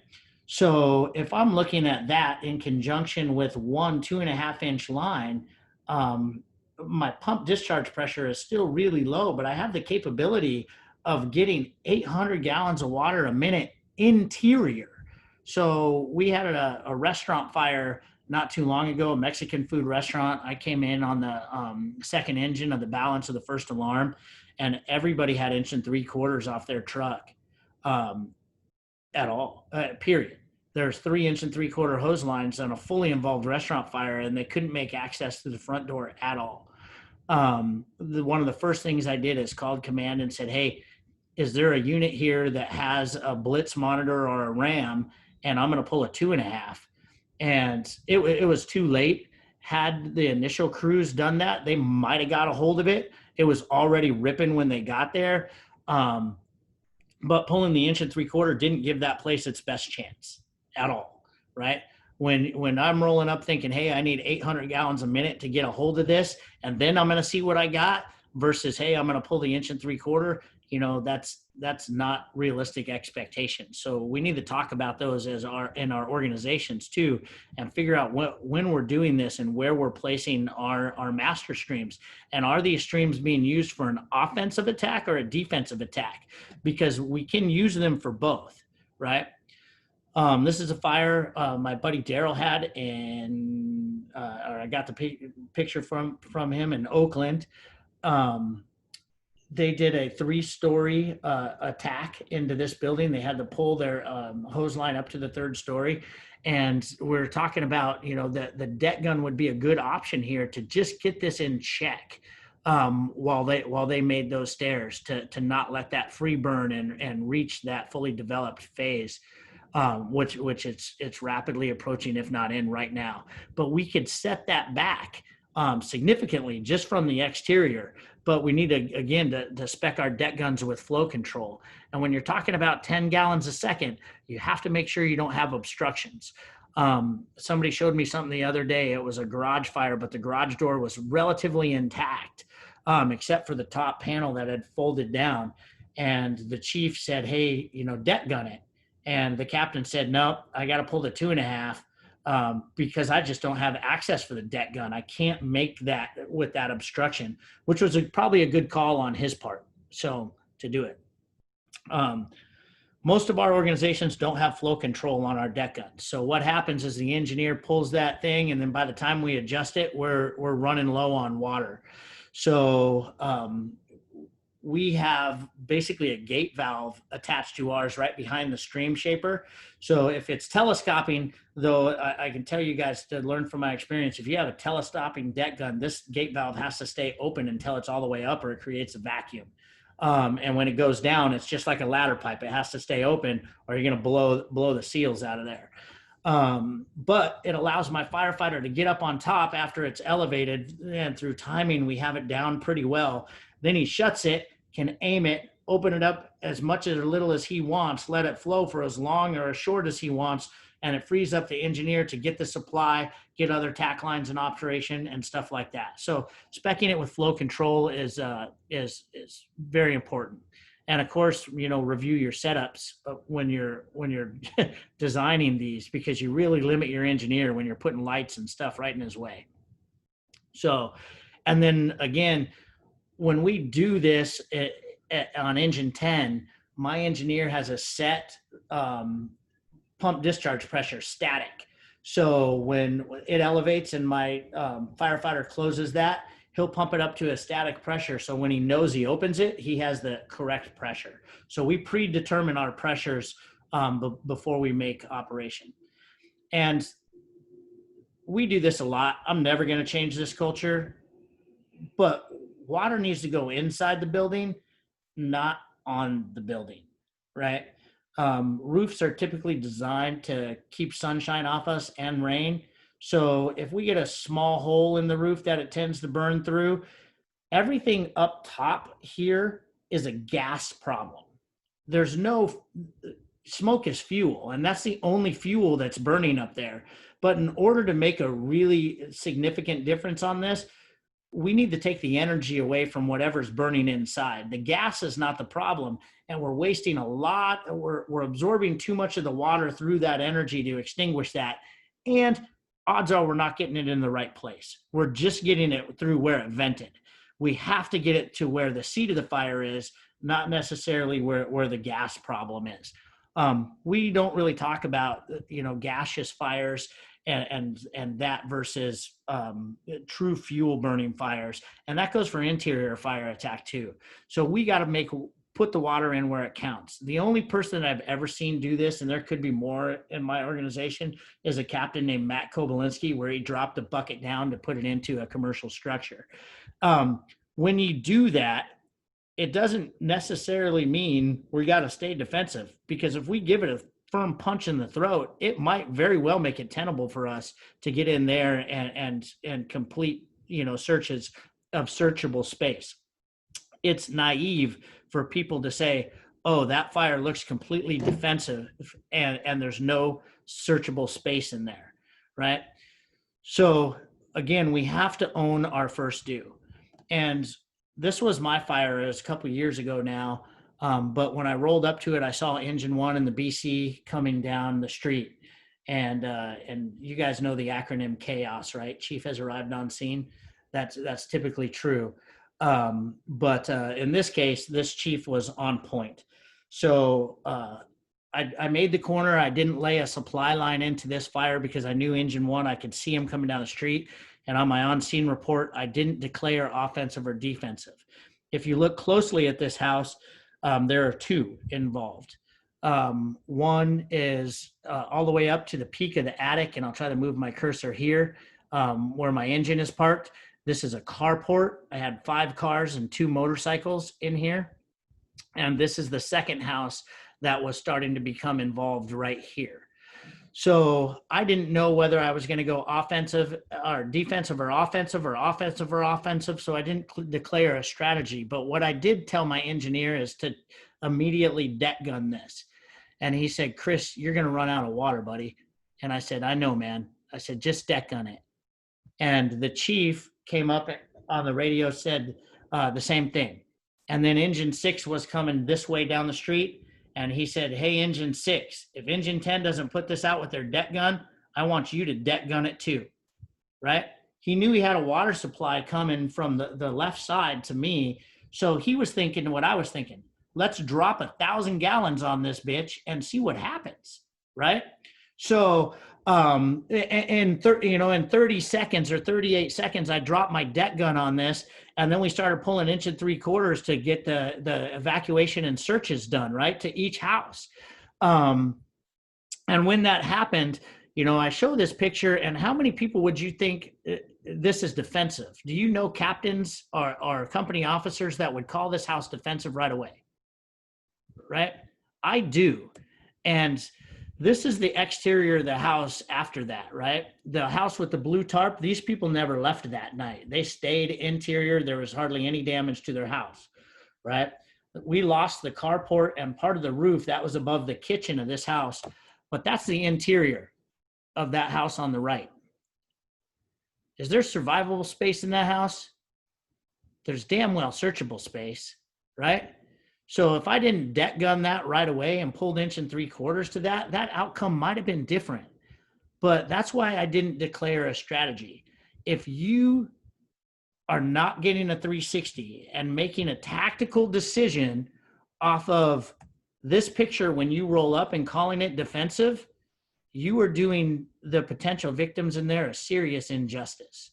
So if I'm looking at that in conjunction with one 2.5-inch line, my pump discharge pressure is still really low, but I have the capability of getting 800 gallons of water a minute interior. So we had a restaurant fire not too long ago, a Mexican food restaurant. I came in on the second engine of the balance of the first alarm, and everybody had 1 3/4 off their truck at all, period. There's 3 3/4 hose lines on a fully involved restaurant fire, and they couldn't make access to the front door at all. One of the first things I did is called command and said, hey, is there a unit here that has a Blitz monitor or a RAM? And I'm going to pull a 2.5. And it was too late. Had the initial crews done that, they might have got a hold of it. It was already ripping when they got there. But pulling the 1 3/4 didn't give that place its best chance at all, right? When I'm rolling up thinking, hey, I need 800 gallons a minute to get a hold of this, and then I'm going to see what I got, versus, hey, I'm going to pull the 1 3/4, that's not realistic expectations. So we need to talk about those in our organizations too, and figure out when we're doing this and where we're placing our master streams. And are these streams being used for an offensive attack or a defensive attack? Because we can use them for both, right? This is a fire my buddy Daryl had, or I got the picture from him in Oakland. They did a 3-story attack into this building. They had to pull their hose line up to the 3rd story. And we're talking about, the deck gun would be a good option here to just get this in check while they made those stairs, to not let that free burn and reach that fully developed phase. Which it's rapidly approaching, if not in right now. But we could set that back significantly just from the exterior. But we need to spec our deck guns with flow control. And when you're talking about 10 gallons a second, you have to make sure you don't have obstructions. Somebody showed me something the other day. It was a garage fire, but the garage door was relatively intact, except for the top panel that had folded down. And the chief said, hey, deck gun it. And the captain said, no, I got to pull the 2.5 because I just don't have access for the deck gun. I can't make that with that obstruction, which was probably a good call on his part. So to do it. Most of our organizations don't have flow control on our deck guns. So what happens is the engineer pulls that thing, and then by the time we adjust it, we're running low on water. So we have basically a gate valve attached to ours right behind the stream shaper. So if it's telescoping, though, I can tell you guys, to learn from my experience, if you have a telescoping deck gun, this gate valve has to stay open until it's all the way up, or it creates a vacuum. And when it goes down, it's just like a ladder pipe. It has to stay open, or you're going to blow the seals out of there. But it allows my firefighter to get up on top after it's elevated, and through timing, we have it down pretty well. Then he shuts it, can aim it, open it up as much or little as he wants, let it flow for as long or as short as he wants, and it frees up the engineer to get the supply, get other tack lines in operation and stuff like that. So speccing it with flow control is very important. And of course, review your setups when you're designing these, because you really limit your engineer when you're putting lights and stuff right in his way. So, and then again, when we do this on engine 10, my engineer has a set pump discharge pressure, static. So when it elevates and my firefighter closes that, he'll pump it up to a static pressure. So when he knows he opens it, he has the correct pressure. So we predetermine our pressures before we make operation. And we do this a lot. I'm never going to change this culture, but water needs to go inside the building, not on the building, right? Roofs are typically designed to keep sunshine off us and rain. So if we get a small hole in the roof that it tends to burn through, everything up top here is a gas problem. There's no smoke is fuel, and that's the only fuel that's burning up there. But in order to make a really significant difference on this, we need to take the energy away from whatever's burning inside. The gas is not the problem, and we're wasting a lot. We're absorbing too much of the water through that energy to extinguish that. And odds are we're not getting it in the right place. We're just getting it through where it vented. We have to get it to where the seat of the fire is, not necessarily where the gas problem is. We don't really talk about, gaseous fires and that versus true fuel burning fires. And that goes for interior fire attack too. So we got to put the water in where it counts. The only person that I've ever seen do this, and there could be more in my organization, is a captain named Matt Kobalinski, where he dropped a bucket down to put it into a commercial structure. When you do that, it doesn't necessarily mean we got to stay defensive, because if we give it a firm punch in the throat, it might very well make it tenable for us to get in there and complete, searches of searchable space. It's naive for people to say, oh, that fire looks completely defensive and there's no searchable space in there, right? So again, we have to own our first due. And this was my fire. It was a couple of years ago now. But when I rolled up to it, I saw engine 1 and the BC coming down the street. And you guys know the acronym CHAOS, right? Chief has arrived on scene. That's typically true. But in this case, this chief was on point. So I made the corner. I didn't lay a supply line into this fire because I knew engine 1, I could see him coming down the street. And on my on-scene report, I didn't declare offensive or defensive. If you look closely at this house, there are 2 involved. One is all the way up to the peak of the attic, and I'll try to move my cursor here where my engine is parked. This is a carport. I had 5 cars and 2 motorcycles in here. And this is the second house that was starting to become involved right here. So I didn't know whether I was going to go offensive or defensive or offensive or offensive or offensive. So I didn't declare a strategy. But what I did tell my engineer is to immediately deck gun this. And he said, Chris, you're going to run out of water, buddy. And I said, I know, man. I said, just deck gun it. And the chief came up on the radio, said the same thing. And then engine 6 was coming this way down the street. And he said, hey, engine 6, if engine 10 doesn't put this out with their deck gun, I want you to deck gun it too, right? He knew he had a water supply coming from the left side to me. So he was thinking what I was thinking. Let's drop 1,000 gallons on this bitch and see what happens, right? So in 30 seconds or 38 seconds, I dropped my deck gun on this. And then we started pulling 1 3/4 to get the evacuation and searches done, right, to each house. And when that happened, I show this picture, and how many people would you think this is defensive? Do you know captains or company officers that would call this house defensive right away? Right? I do. And this is the exterior of the house after that, right? The house with the blue tarp, these people never left that night. They stayed interior. There was hardly any damage to their house, right? We lost the carport and part of the roof that was above the kitchen of this house, but that's the interior of that house on the right. Is there survivable space in that house? There's damn well searchable space, right? So if I didn't deck gun that right away and pulled 1 3/4 to that outcome might have been different. But that's why I didn't declare a strategy. If you are not getting a 360 and making a tactical decision off of This picture, when you roll up and calling it defensive, you are doing the potential victims in there a serious injustice.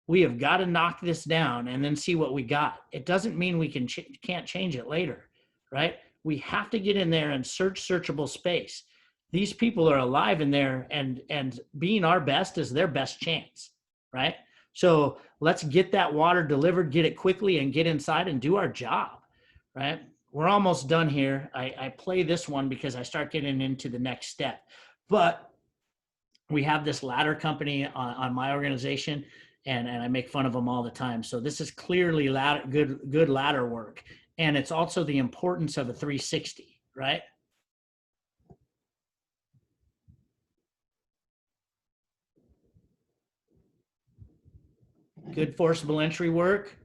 We have got to knock this down and then see what we got. It doesn't mean we can't change it later, right? We have to get in there and search searchable space. These people are alive in there, and being our best is their best chance, right? So let's get that water delivered, get it quickly, and get inside and do our job, right? We're almost done here. I play this one because I start getting into the next step. But we have this ladder company on my organization, and I make fun of them all the time. So this is clearly good ladder work. And it's also the importance of a 360, right? Good forcible entry work.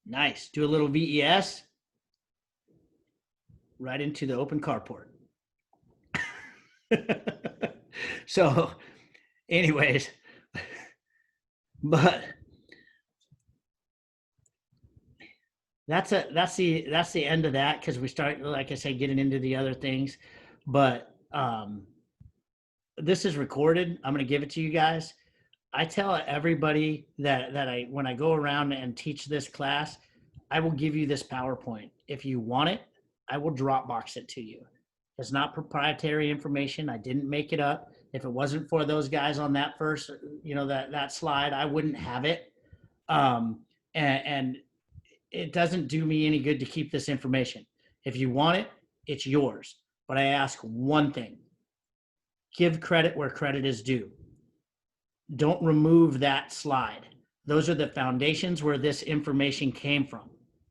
Nice. Do a little VES right into the open carport. So anyways, but that's the end of that, because we start, like I said, getting into the other things. But this is recorded. I'm going to give it to you guys. I tell everybody that when I go around and teach this class, I will give you this PowerPoint. If you want it, I will Dropbox it to you. It's not proprietary information. I didn't make it up. If it wasn't for those guys on that first, that slide, I wouldn't have it. And it doesn't do me any good to keep this information. If you want it, it's yours. But I ask one thing: give credit where credit is due. Don't remove that slide. Those are the foundations where this information came from,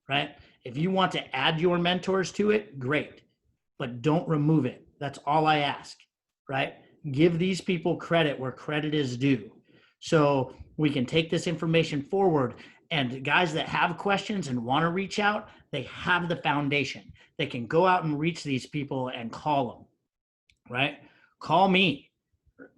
right? If you want to add your mentors to it, great, but don't remove it. That's all I ask, right? Give these people credit where credit is due, so we can take this information forward. And guys that have questions and want to reach out, they have the foundation. They can go out and reach these people and call them, right? Call me.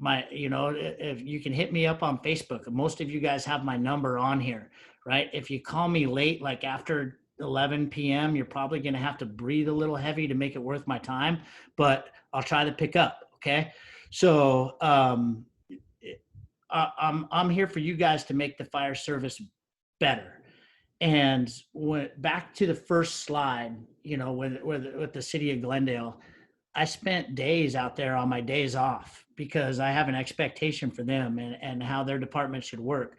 If you can hit me up on Facebook. Most of you guys have my number on here, right? If you call me late, like after 11 p.m., you're probably going to have to breathe a little heavy to make it worth my time, but I'll try to pick up. Okay. So I'm here for you guys to make the fire service better. And back to the first slide, with the city of Glendale, I spent days out there on my days off because I have an expectation for them and how their department should work.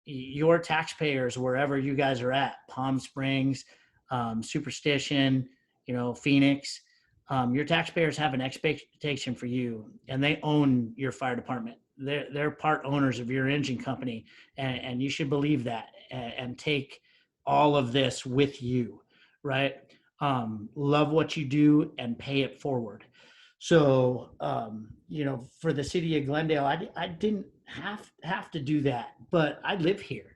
Your taxpayers, wherever you guys are at, Palm Springs, Superstition, Phoenix, your taxpayers have an expectation for you, and they own your fire department. They're part owners of your engine company, and you should believe that and take all of this with you, right? Love what you do and pay it forward. So, for the city of Glendale, I didn't have to do that, but I live here.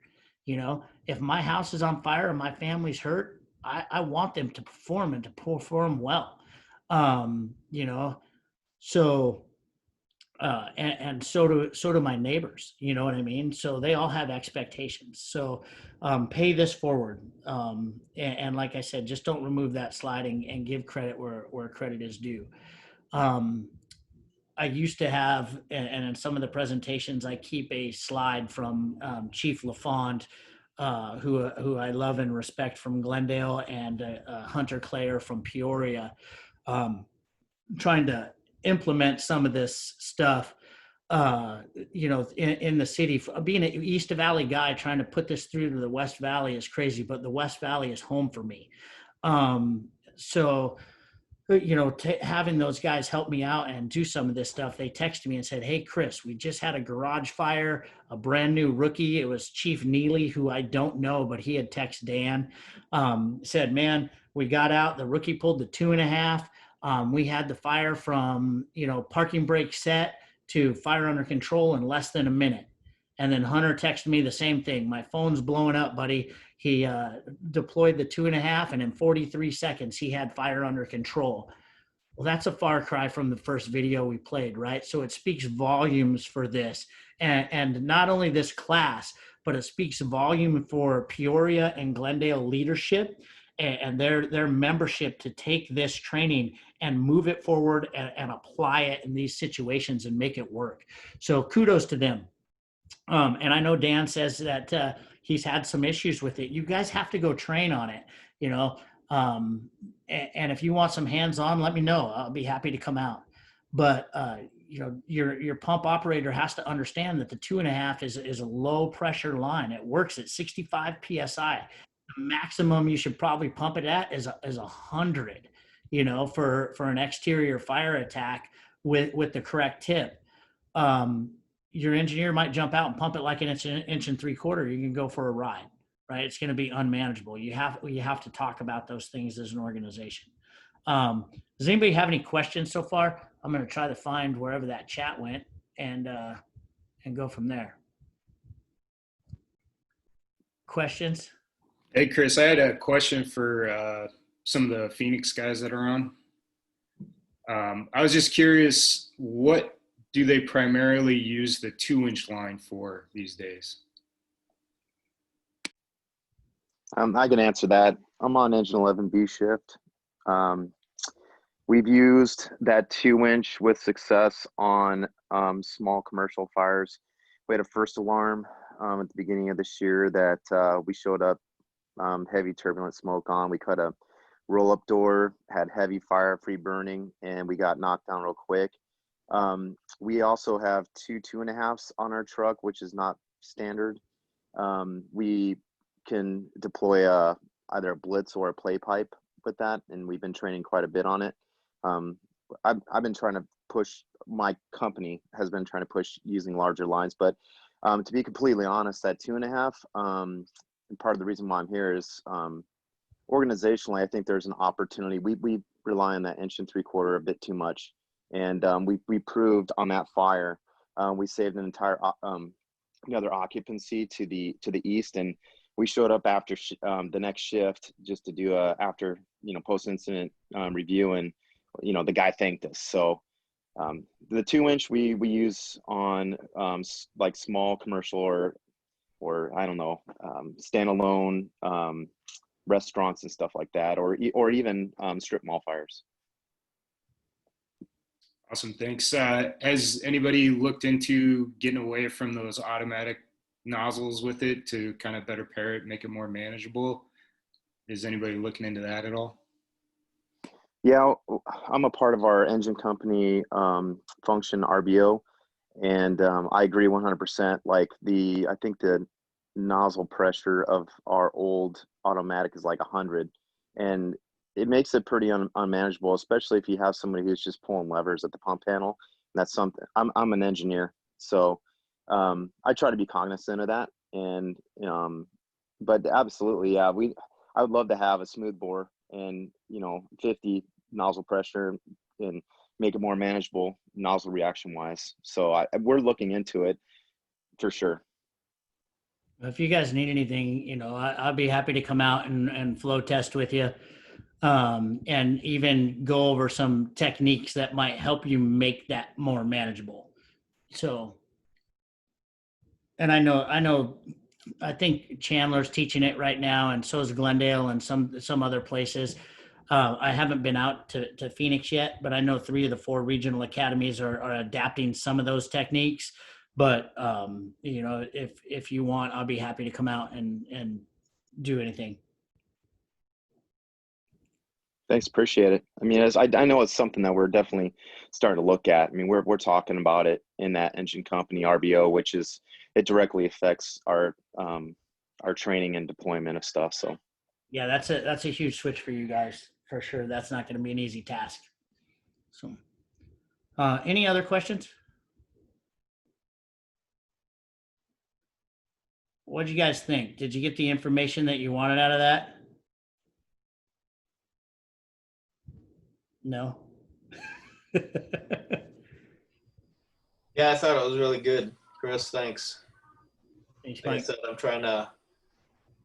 If my house is on fire and my family's hurt, I want them to perform and to perform well. So, and so do my neighbors, you know what I mean? So they all have expectations. So pay this forward. And like I said, just don't remove that sliding, and give credit where credit is due. I used to have, and in some of the presentations, I keep a slide from Chief LaFond, who I love and respect, from Glendale, and Hunter Clare from Peoria, trying to implement some of this stuff, in the city. Being an East Valley guy, trying to put this through to the West Valley is crazy, but the West Valley is home for me. So having those guys help me out and do some of this stuff, they texted me and said, "Hey, Chris, we just had a garage fire, a brand new rookie." It was Chief Neely, who I don't know, but he had texted Dan, said, "Man, we got out, the rookie pulled the 2.5. We had the fire from, parking brake set to fire under control in less than a minute." And then Hunter texted me the same thing. "My phone's blowing up, buddy." He deployed the 2.5, and in 43 seconds, he had fire under control. Well, that's a far cry from the first video we played, right? So it speaks volumes for this, and not only this class, but it speaks volume for Peoria and Glendale leadership and their membership to take this training and move it forward and apply it in these situations and make it work. So kudos to them. And I know Dan says that he's had some issues with it. You guys have to go train on it, you know. And if you want some hands-on, let me know. I'll be happy to come out. But you know, your pump operator has to understand that the 2.5 is a low pressure line. It works at 65 psi. The maximum you should probably pump it at is 100. You know, for an exterior fire attack with the correct tip. Um, your engineer might jump out and pump it like an inch and 3/4. You can go for a ride, right? It's going to be unmanageable. You have to talk about those things as an organization. Does anybody have any questions so far? I'm going to try to find wherever that chat went and go from there. Questions? Hey, Chris, I had a question for some of the Phoenix guys that are on. I was just curious, what do they primarily use the 2-inch line for these days? I can answer that. I'm on engine 11B shift. We've used that 2-inch with success on small commercial fires. We had a first alarm at the beginning of this year that we showed up heavy turbulent smoke on. We cut a roll-up door, had heavy fire, free burning, and we got knocked down real quick. We also have 2.5s on our truck, which is not standard. We can deploy either a blitz or a play pipe with that, and we've been training quite a bit on it. I've been trying to push, my company has been trying to push using larger lines, but to be completely honest, that 2.5, and part of the reason why I'm here is organizationally, I think there's an opportunity. We rely on that 1 3/4 a bit too much. And we proved on that fire, we saved an entire another occupancy to the east, and we showed up after the next shift just to do a after post incident review, and the guy thanked us. So the 2-inch we use on like small commercial or I don't know, standalone restaurants and stuff like that, or even strip mall fires. Awesome, thanks. Has anybody looked into getting away from those automatic nozzles with it to kind of better pair it, make it more manageable? Is anybody looking into that at all? Yeah, I'm a part of our engine company function RBO, and I agree 100%. Like I think the nozzle pressure of our old automatic is like 100, and it makes it pretty unmanageable, especially if you have somebody who's just pulling levers at the pump panel. And that's something. I'm an engineer, so I try to be cognizant of that. And but absolutely, yeah, I would love to have a smooth bore and 50 nozzle pressure and make it more manageable nozzle reaction wise. So we're looking into it for sure. If you guys need anything, I'll be happy to come out and flow test with you, and even go over some techniques that might help you make that more manageable. So, and I think Chandler's teaching it right now, and so is Glendale and some other places. I haven't been out to Phoenix yet, but I know 3 of the 4 regional academies are adapting some of those techniques. But if you want, I'll be happy to come out and do anything. Thanks, appreciate it. I mean, I know it's something that we're definitely starting to look at. I mean, we're talking about it in that engine company RBO, which is it directly affects our training and deployment of stuff. So yeah, that's a huge switch for you guys for sure. That's not going to be an easy task. So, any other questions? What did you guys think? Did you get the information that you wanted out of that? No. Yeah, I thought it was really good, Chris. Thanks. Thanks, Like I Mike. said, I'm trying to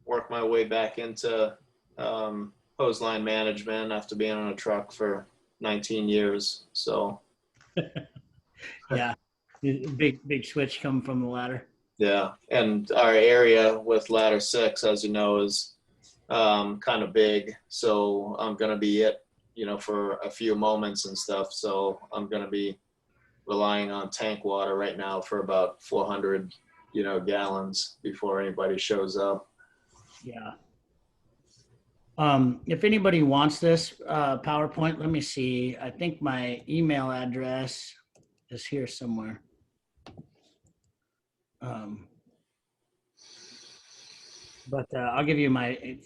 work my way back into hose line management after being on a truck for 19 years. So Yeah, big switch coming from the ladder. yeah, and our area with ladder 6, as you know, is kind of big. So I'm gonna be it, for a few moments and stuff. So I'm gonna be relying on tank water right now for about 400, gallons before anybody shows up. Yeah. If anybody wants this PowerPoint, let me see. I think my email address is here somewhere. But I'll give you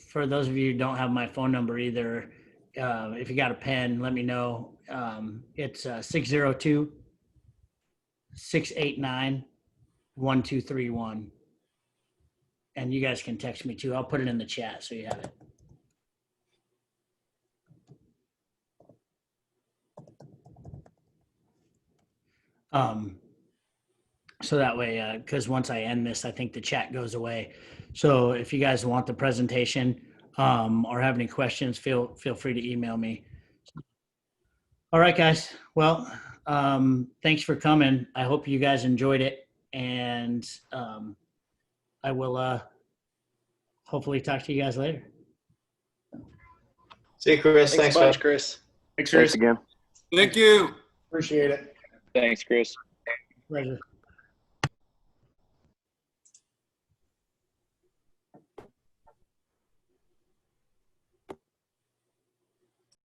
for those of you who don't have my phone number either, if you got a pen, let me know. It's 602 689 1231. And you guys can text me too. I'll put it in the chat so you have it. So that way, because once I end this, I think the chat goes away. So if you guys want the presentation or have any questions, feel free to email me. All right, guys. Well, thanks for coming. I hope you guys enjoyed it, and I will hopefully talk to you guys later. See you, Chris. Thanks a bunch, Chris. Thanks, Chris. Thanks again. Thank you. Appreciate it. Thanks, Chris. Pleasure.